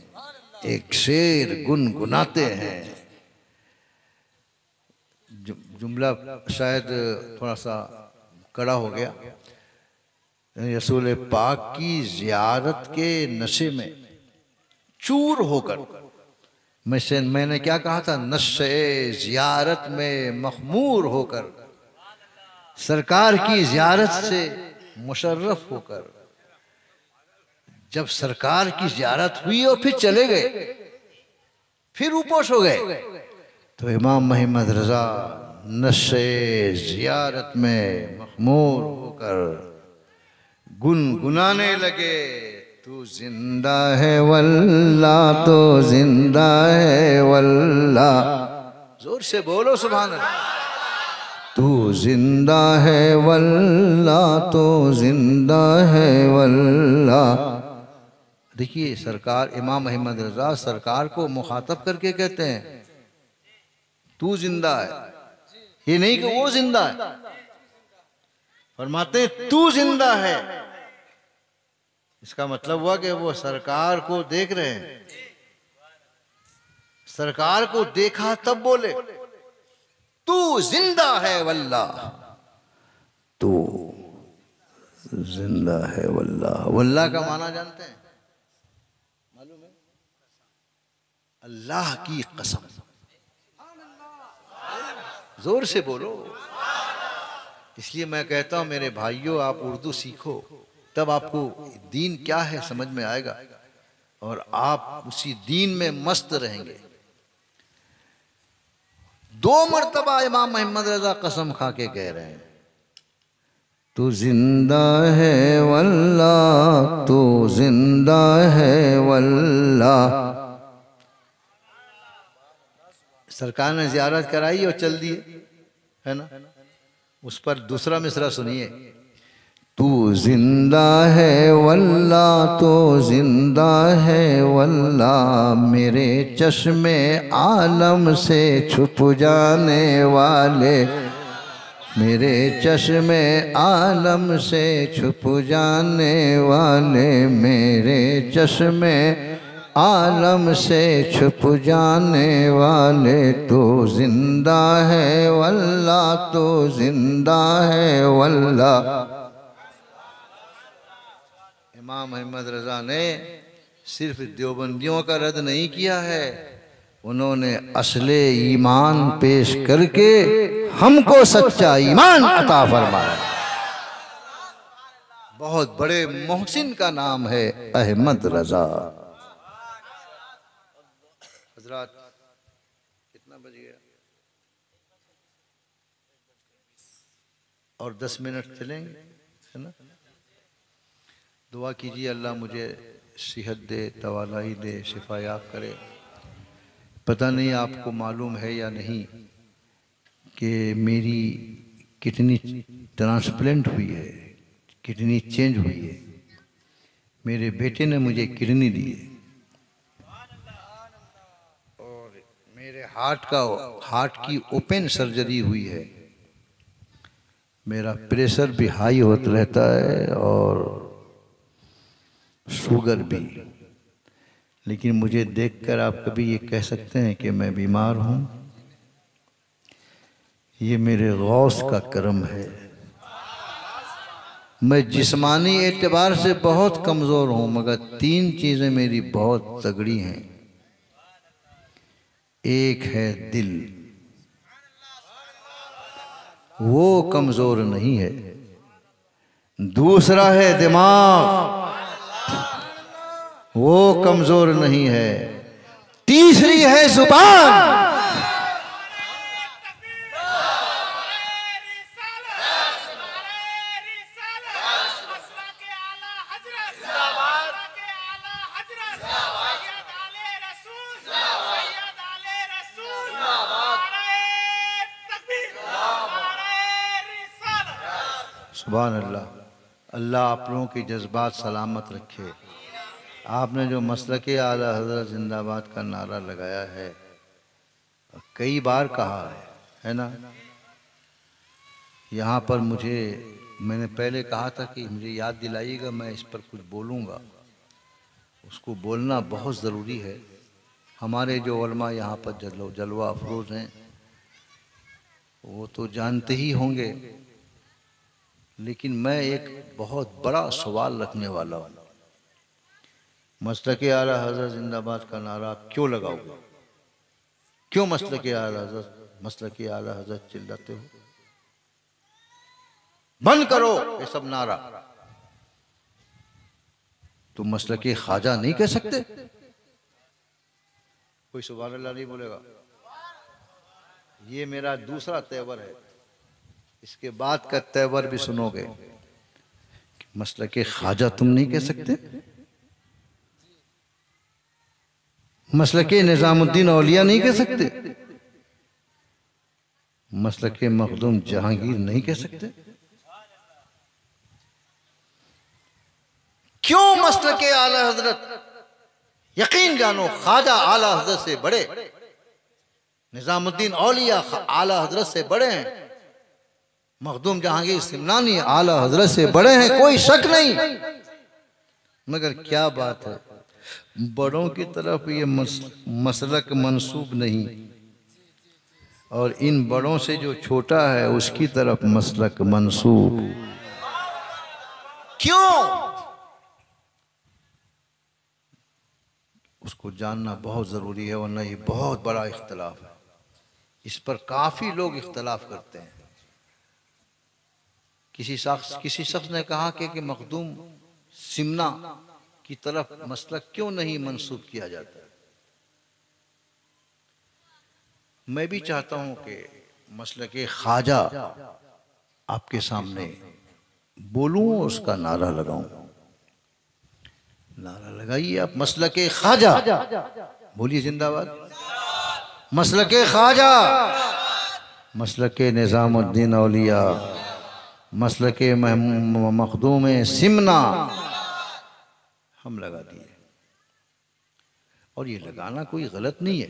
एक शेर गुनगुनाते हैं। जुमला शायद थोड़ा सा कड़ा हो गया। रसूल पाक की ज़ियारत के नशे में चूर होकर, मैंने क्या कहा था? नशे ज़ियारत में मखमूर होकर, सरकार की ज़ियारत से मुशर्रफ होकर, जब सरकार की ज़ियारत हुई और फिर चले गए, फिर रूपोश हो गए, तो इमाम अहमद रज़ा नशे ज़ियारत में मखमूर होकर गुनगुनाने लगे, तू जिंदा है वल्लाह, तो जिंदा है वल्लाह। जोर से बोलो सुभान अल्लाह। तू जिंदा है वल्लाह, तो जिंदा है वल्लाह। देखिए सरकार इमाम अहमद रजा सरकार को मुखातब करके कहते हैं तू जिंदा है, ये नहीं कि वो जिंदा है। फरमाते तू जिंदा है, इसका मतलब हुआ कि वो सरकार को देख रहे हैं। सरकार को देखा तब बोले तू जिंदा है वल्लाह, तू जिंदा है वल्लाह। वल्लाह का माना जानते हैं, मालूम है? अल्लाह की कसम। जोर से बोलो। इसलिए मैं कहता हूं मेरे भाइयों, आप उर्दू सीखो, तब आपको दीन क्या है समझ में आएगा और आप उसी दीन में मस्त रहेंगे। 2 मरतबा इमाम अहमद रजा कसम खा के कह रहे हैं तू जिंदा है वल्लाह, तू जिंदा है वल्लाह। सरकार ने ज़ियारत कराई और चल दिए, है ना। उस पर दूसरा मिसरा सुनिए, तू जिंदा है वल्लाह, तो जिंदा है वल्लाह। मेरे चश्मे आलम से छुप जाने वाले, मेरे चश्मे आलम से छुप जाने वाले, मेरे चश्मे आलम से छुप जाने वाले। तो जिंदा है वल्लाह, तो जिंदा है वल्लाह। इमाम अहमद रजा ने सिर्फ देवबंदियों का रद्द नहीं किया है, उन्होंने असले ईमान पेश करके हमको सच्चा ईमान अता फरमाया। बहुत बड़े मोहसिन का नाम है अहमद रजा। हजरात कितना बज गया? और 10 मिनट चलेंगे, है ना। दुआ कीजिए अल्लाह मुझे सेहत दे, तवानाई दे, शिफायाब करे। पता नहीं आपको मालूम है या नहीं कि मेरी किडनी ट्रांसप्लांट हुई है, किडनी चेंज हुई है। मेरे बेटे ने मुझे किडनी दी है और मेरे हार्ट की ओपन सर्जरी हुई है। मेरा प्रेशर भी हाई होता रहता है और शुगर भी। लेकिन मुझे देखकर आप कभी ये कह सकते हैं कि मैं बीमार हूँ? ये मेरे गौस का करम है। मैं जिस्मानी एतबार से बहुत कमज़ोर हूँ, मगर 3 चीज़ें मेरी बहुत तगड़ी हैं। एक है दिल, वो कमज़ोर नहीं है। दूसरा है दिमाग, वो कमज़ोर नहीं है। तीसरी है जुबान, सुभान अल्लाह। अल्लाह आप लोगों के जज्बात सलामत रखे। आपने जो मसलके आला हज़रत जिंदाबाद का नारा लगाया है, कई बार कहा है ना। यहाँ पर मैंने पहले कहा था कि मुझे याद दिलाइएगा, मैं इस पर कुछ बोलूँगा। उसको बोलना बहुत ज़रूरी है। हमारे जो उलमा यहाँ पर जलवा अफरोज़ हैं वो तो जानते ही होंगे, लेकिन मैं एक बहुत बड़ा सवाल रखने वाला हूँ। मसलके आला हज़रत जिंदाबाद का नारा क्यों लगाओगे? क्यों मसलके आला हज़रत चिल्लाते हो? बंद करो ये सब नारा। तुम मसलके ख्वाजा नहीं कह सकते? कोई सुभान अल्लाह नहीं बोलेगा। ये मेरा दूसरा तेवर है। इसके बाद का तेवर भी सुनोगे। मसलके ख्वाजा तुम नहीं कह सकते, मसलके निजामुद्दीन औलिया नहीं कह सकते, मसलके मखदूम जहांगीर नहीं कह सकते। क्यों मसलके आला हजरत? यकीन जानो ख्वाजा आला हजरत से बड़े, निजामुद्दीन औलिया आला हजरत से बड़े हैं, मखदूम जहांगीर सिमनानी आला हजरत से बड़े हैं, कोई शक नहीं। मगर क्या बात है, बड़ों की तरफ ये मसलक मंसूब नहीं, और इन बड़ों से जो छोटा है उसकी तरफ मसलक मंसूब। क्यों? उसको जानना बहुत जरूरी है, वरना ये बहुत बड़ा इख्तलाफ है। इस पर काफी लोग इख्तलाफ करते हैं। किसी शख्स ने कहा कि मखदूम सिमना की तरफ मसलक क्यों नहीं मंसूब किया जाता। मैं भी चाहता हूं कि मसलके ख्वाजा आपके सामने बोलूं, उसका नारा लगाऊं। नारा लगाइए आप, मसलके ख्वाजा बोलिए, जिंदाबाद। मसलके ख्वाजा, मसलके निजामुद्दीन औलिया, मसलके मखदूम सिमना हम लगा दिए। और ये लगाना कोई गलत नहीं है,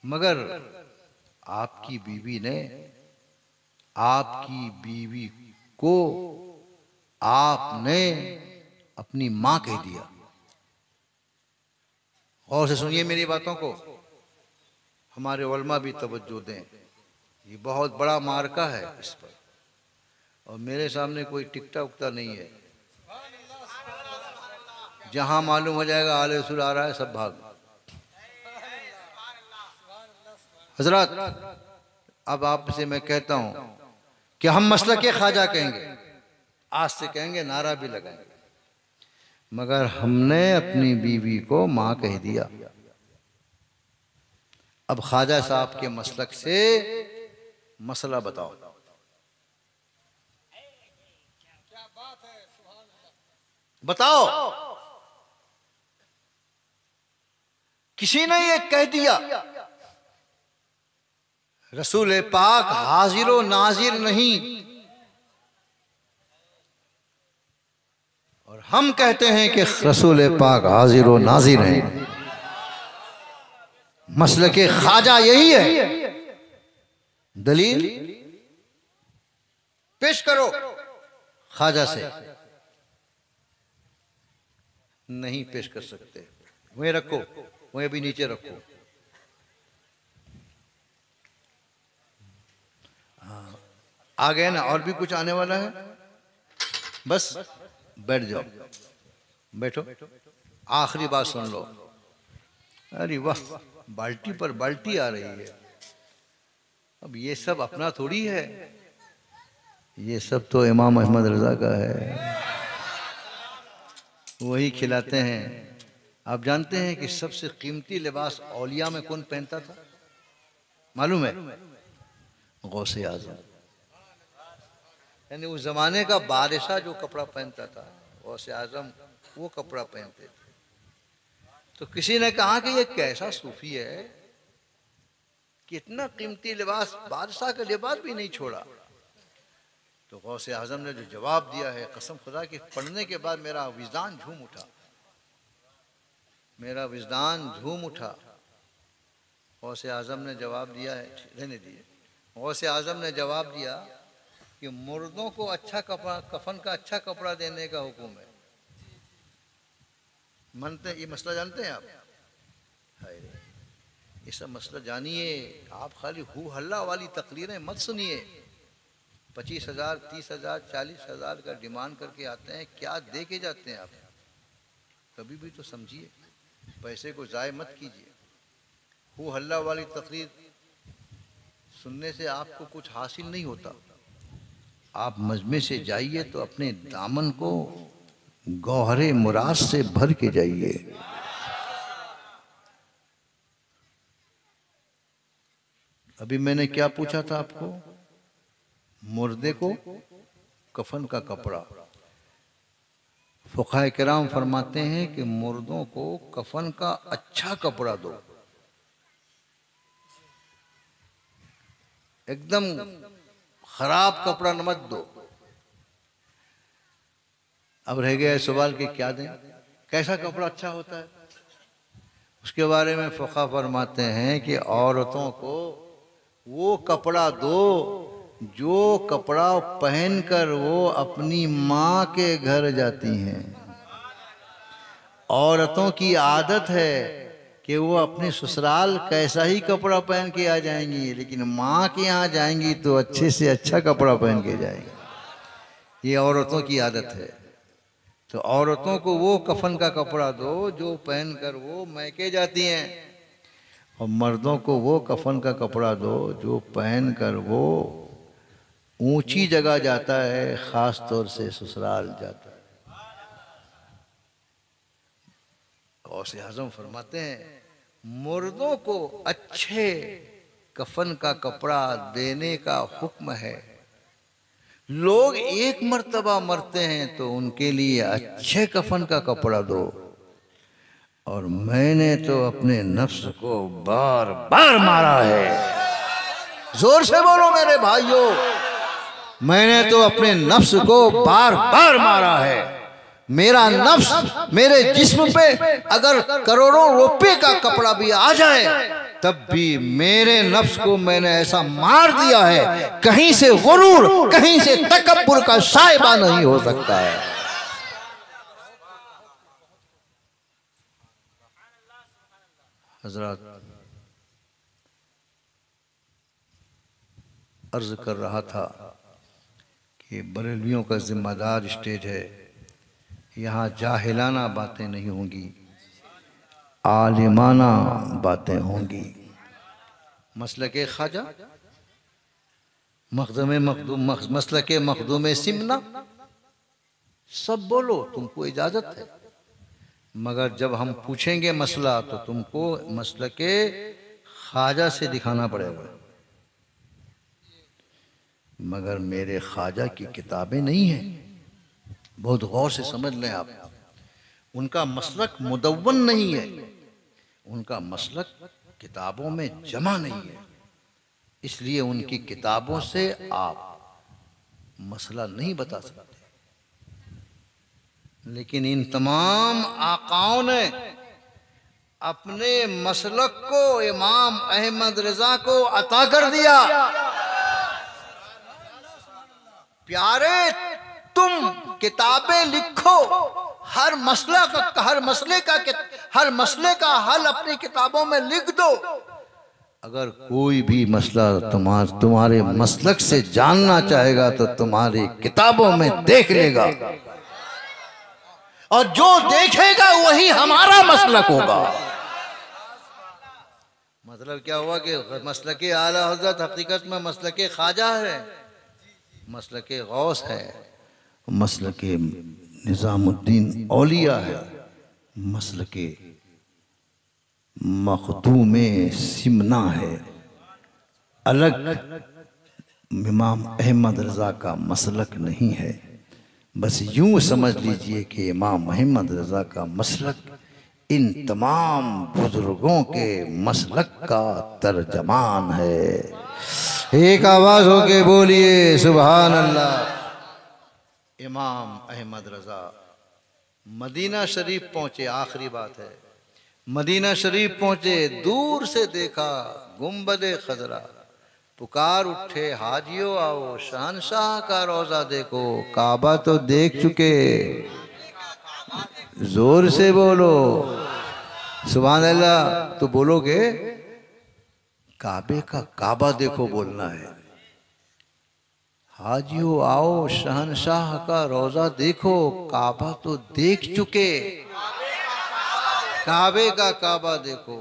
मगर आपकी बीवी को आपने अपनी मां कह दिया। और से सुनिए मेरी बातों को, हमारे उलमा भी तवज्जो दें। ये बहुत बड़ा मार्का है इस पर, और मेरे सामने कोई टिकटा उकटा नहीं है। जहां मालूम हो जाएगा आले रसूल आ रहा है, सब भाग। हजरत, अब आपसे मैं कहता हूं कि हम मसलके ख्वाजा कहेंगे, आज से कहेंगे, नारा भी लगाएंगे, मगर हमने अपनी बीवी को मां कह दिया। अब ख्वाजा साहब के मसलक से मसला बताओ। बताओ, किसी ने ये कह दिया रसूल पाक हाजिर नाजिर नहीं, और हम कहते हैं कि रसूल पाक हाजिर नाजिर हैं। मसलके ख्वाजा यही है। दलील पेश करो ख्वाजा से। नहीं पेश कर सकते, वहीं रखो, वहीं अभी नीचे रखो। आ गए ना, और भी कुछ आने वाला है, बस बैठ जाओ, बैठो, आखिरी बात सुन लो। अरे वाह, बाल्टी पर बाल्टी आ रही है। अब ये सब अपना थोड़ी है, ये सब तो इमाम अहमद रजा का है, वही खिलाते हैं। आप जानते हैं कि सबसे कीमती लिबास औलिया में कौन पहनता था? मालूम है? गौसे आजम, यानी उस जमाने का बादशाह जो कपड़ा पहनता था, गौसे आजम वो कपड़ा पहनते थे। तो किसी ने कहा कि ये कैसा सूफी है कि इतना कीमती लिबास, बादशाह का लिबास भी नहीं छोड़ा। तो गौसे आजम ने जो जवाब दिया है, कसम खुदा के पढ़ने के बाद मेरा विजदान झूम उठा, मेरा विजदान झूम उठा। गौसे आजम ने जवाब दिया है, रहने दिए। गौसे आजम ने जवाब दिया कि मुर्दों को अच्छा कपड़ा, कफन का अच्छा कपड़ा देने का हुक्म है। मानते, ये मसला जानते हैं आप? ये सब मसला जानिए आप, खाली हु हल्ला वाली तकरीरें मत सुनिए। 25,000, 30,000, 40,000 का डिमांड करके आते हैं, क्या दे के जाते हैं आप? कभी भी तो समझिए, पैसे को ज़ाय मत कीजिए। हु हल्ला वाली तकरीर सुनने से आपको कुछ हासिल नहीं होता। आप मजमे से जाइए तो अपने दामन को गौहरे मुराद से भर के जाइए। अभी मैंने क्या पूछा था आपको? मुर्दे को कफन का कपड़ा। फुक़हा किराम फरमाते हैं कि मुर्दों को कफन का अच्छा कपड़ा दो, एकदम खराब कपड़ा न मत दो। अब रह गया सवाल कि क्या दें, कैसा कपड़ा अच्छा होता है? उसके बारे में फुक़हा फरमाते हैं कि औरतों को वो कपड़ा दो जो कपड़ा पहनकर वो अपनी माँ के घर जाती हैं। औरतों की आदत है कि वो अपने ससुराल कैसा ही कपड़ा पहन के आ जाएंगी, लेकिन माँ के यहाँ जाएंगी तो अच्छे से अच्छा कपड़ा पहन के जाएंगी। ये औरतों की आदत है। तो औरतों को वो कफन का कपड़ा दो जो पहनकर वो मैके जाती हैं, और मर्दों को वो कफन का कपड़ा दो जो पहनकर वो ऊंची जगह जाता है, खास तौर से ससुराल जाता है। गौसे आज़म फरमाते हैं मुर्दों को अच्छे कफन का कपड़ा देने का हुक्म है। लोग एक मर्तबा मरते हैं तो उनके लिए अच्छे कफन का कपड़ा दो, और मैंने तो अपने नफ्स को बार बार मारा है। जोर से बोलो मेरे भाइयों, मैंने तो अपने नफ्स को बार बार मारा है। मेरा नफ्स मेरे जिस्म पे अगर करोड़ों रुपए का कपड़ा भी आ जाए तब भी मेरे नफ्स को मैंने ऐसा मार दिया है, कहीं से गुरूर, कहीं से तकब्बुर का शायबा नहीं हो सकता है। हजरत, अर्ज कर रहा था कि बरेलवियों का जिम्मेदार स्टेज है, यहाँ जाहिलाना बातें नहीं होंगी, आलिमाना बातें होंगी। मसलके ख्वाजा, मसलके मखदूम सिमना, सब बोलो, तुमको इजाजत है। मगर जब हम पूछेंगे मसला तो तुमको मसलके ख्वाजा से दिखाना पड़ेगा। मगर मेरे ख्वाजा की किताबें नहीं हैं, बहुत गौर से समझ लें आप। उनका मसलक मुदव्वन नहीं है, उनका मसलक किताबों में जमा नहीं है, इसलिए उनकी किताबों से आप मसला नहीं बता सकते। लेकिन इन तमाम आकाओं ने अपने मसलक को इमाम अहमद रजा को अता कर दिया। प्यारे, तुम किताबें लिखो, हर मसले का हल अपनी किताबों में लिख दो। अगर कोई भी मसला तुम्हारे मसलक से जानना चाहेगा तो तुम्हारी किताबों में देख लेगा, और जो देखेगा वही हमारा मसलक होगा। मतलब क्या हुआ कि मसलके आला हज़रत हकीकत में मसलके ख्वाजा है, मसलके गौस है, मसलके निज़ामुद्दीन औलिया है, मसलके मखदूम सिमना है। अलग इमाम अहमद रज़ा का मसलक नहीं है। बस यूं समझ लीजिए कि इमाम अहमद रज़ा का मसलक इन तमाम बुजुर्गों के मसलक का तर्जमान है। एक आवाज हो के बोलिए सुभान अल्लाह। इमाम अहमद रज़ा मदीना शरीफ पहुंचे, आखिरी बात है, मदीना शरीफ पहुंचे, दूर से देखा गुंबदे खजरा, पुकार उठे हाजियों आओ, शहनशाह का रोजा देखो। काबा तो देख चुके, जोर से बोलो सुभान अल्लाह। तो बोलोगे काबे का काबा देखो बोलना है। हाजियों आओ, शहनशाह का रोजा देखो, काबा तो देख चुके, काबे का काबा देखो।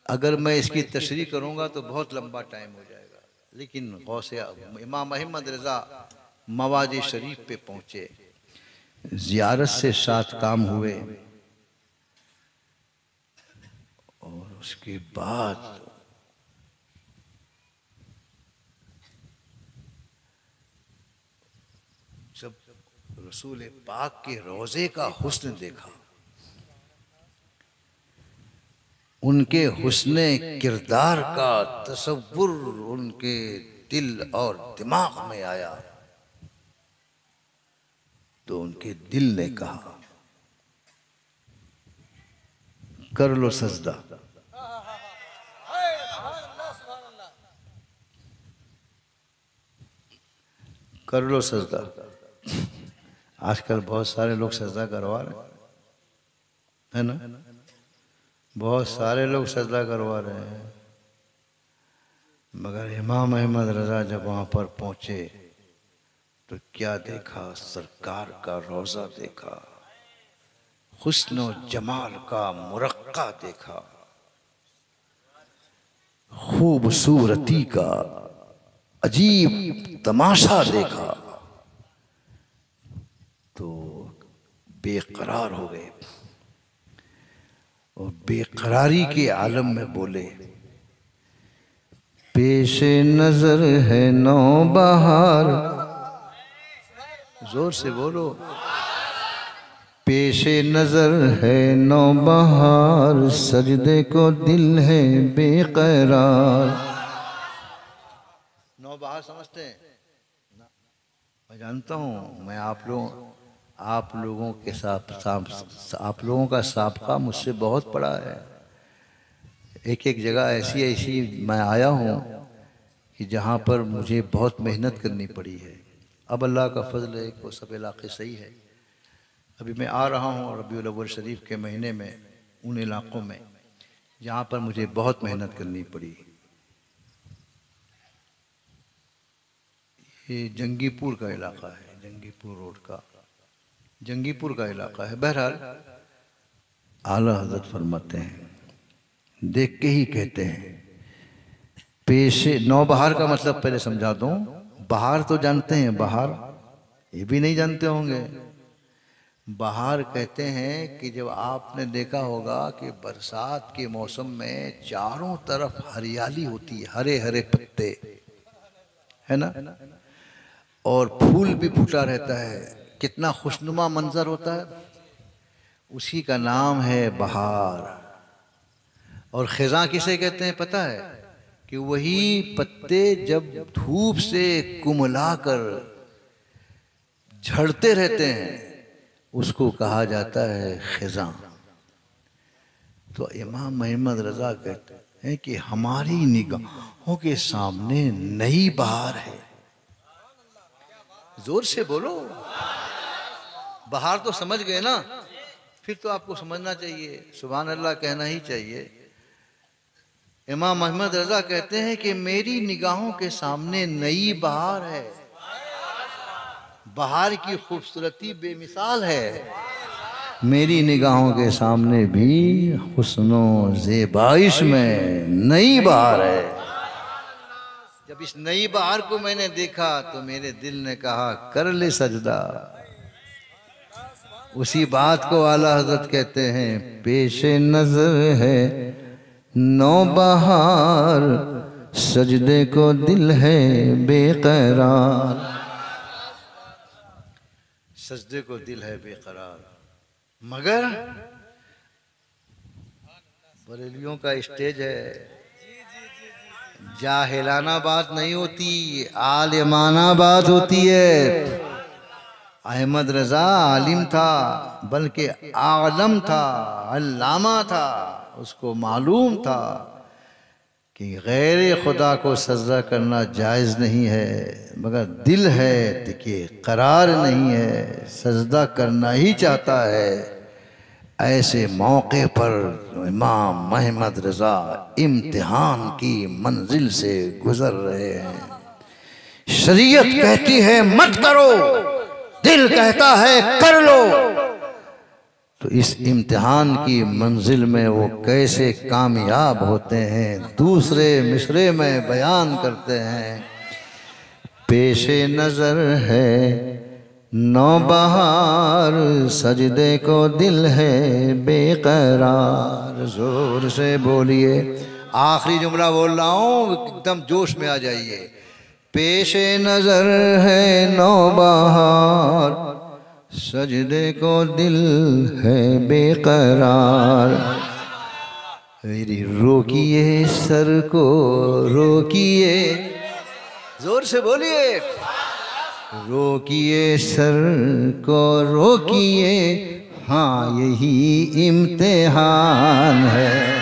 अगर मैं इसकी तशरीह करूंगा तो बहुत लंबा टाइम हो जाएगा, लेकिन गौसे इमाम अहमद रज़ा मवाज़े शरीफ पे पहुंचे, ज़ियारत से 7 काम हुए, और उसके बाद जब रसूल पाक के रोज़े का हुस्न देखा, उनके हुस्ने किरदार का तसव्वुर उनके दिल और दिमाग में आया, तो उनके दिल ने कहा कर लो सजदा। कर लो सजदा। आजकल बहुत सारे लोग सजदा करवा रहे हैं, है ना? बहुत सारे लोग सजदा करवा रहे हैं, मगर इमाम अहमद रजा जब वहाँ पर पहुँचे तो क्या देखा? सरकार का रोज़ा देखा, हुस्न और जमाल का मुरक्का देखा, खूबसूरती का अजीब तमाशा देखा, तो बेकरार हो गए और बेकरारी के आलम में बोले पेशे नजर है नौबहार। जोर से बोलो, पेशे नजर है नौबहार, सजदे को दिल है बेकरार। नौबहार समझते हैं ना? मैं जानता हूँ, मैं आप लोगों के साथ आप लोगों का साबका मुझसे बहुत पड़ा है। एक एक जगह ऐसी मैं आया हूँ कि जहाँ पर मुझे बहुत मेहनत करनी पड़ी है। अब अल्लाह का फजल है कि वो सब इलाके सही है। अभी मैं आ रहा हूँ रबीउल अव्वल शरीफ के महीने में उन इलाक़ों में जहाँ पर मुझे बहुत मेहनत करनी पड़ी। ये जंगीपुर का इलाक़ा है, जंगीपुर रोड का, जंगीपुर का इलाक़ा है। बहरहाल आला हज़रत फरमाते हैं, देख के ही कहते हैं पेशे नौबहार का मतलब पहले समझा दूँ। बहार तो जानते हैं, बहार ये भी नहीं जानते होंगे। बहार कहते हैं कि जब आपने देखा होगा कि बरसात के मौसम में चारों तरफ हरियाली होती है, हरे हरे पत्ते, है ना, और फूल भी फूटा रहता है, कितना खुशनुमा मंजर होता है, उसी का नाम है बहार। और खिज़ां किसे कहते हैं पता है? कि वही पत्ते जब धूप से कुमलाकर झड़ते रहते हैं उसको कहा जाता है खिज़ां। तो इमाम अहमद रजा कहते हैं कि हमारी निगाहों के सामने नई बहार है। जोर से बोलो, बहार तो समझ गए ना? फिर तो आपको समझना चाहिए, सुभान अल्लाह कहना ही चाहिए। इमाम अहमद रजा कहते हैं कि मेरी निगाहों के सामने नई बहार है, बहार की खूबसूरती बेमिसाल है। मेरी निगाहों के सामने भी हुस्नो ज़ेबाइश में नई बहार है। जब इस नई बहार को मैंने देखा तो मेरे दिल ने कहा कर ले सजदा। उसी बात को आला हज़रत कहते हैं पेशे नजर है नौबहार, सजदे को दिल है बेकरार। सजदे को दिल है बेकरार, मगर बरेलियों का स्टेज है, जाहिलाना बात नहीं होती, आलिमाना बात होती है। अहमद रजा आलिम था, बल्कि आलम था, अल्लामा था। उसको मालूम था कि गैर खुदा को सजदा करना जायज़ नहीं है, मगर दिल है देखिए करार नहीं है, सजदा करना ही चाहता है। ऐसे मौके पर इमाम अहमद रजा इम्तिहान की मंजिल से गुजर रहे हैं। शरीयत कहती है मत करो, दिल कहता है कर लो। तो इस इम्तिहान की मंजिल में वो कैसे कामयाब होते हैं दूसरे मिसरे में बयान करते हैं। पेशे नजर है नौबहार, सजदे को दिल है बेकरार। जोर से बोलिए, आखिरी जुमला बोल रहा हूँ, एकदम जोश में आ जाइए। पेशे नजर है नौबहार, सजदे को दिल है बेकरार। मेरी रोकिए सर को रोकिए, जोर से बोलिए, रोकिए सर को रोकिए, हाँ यही इम्तिहान है।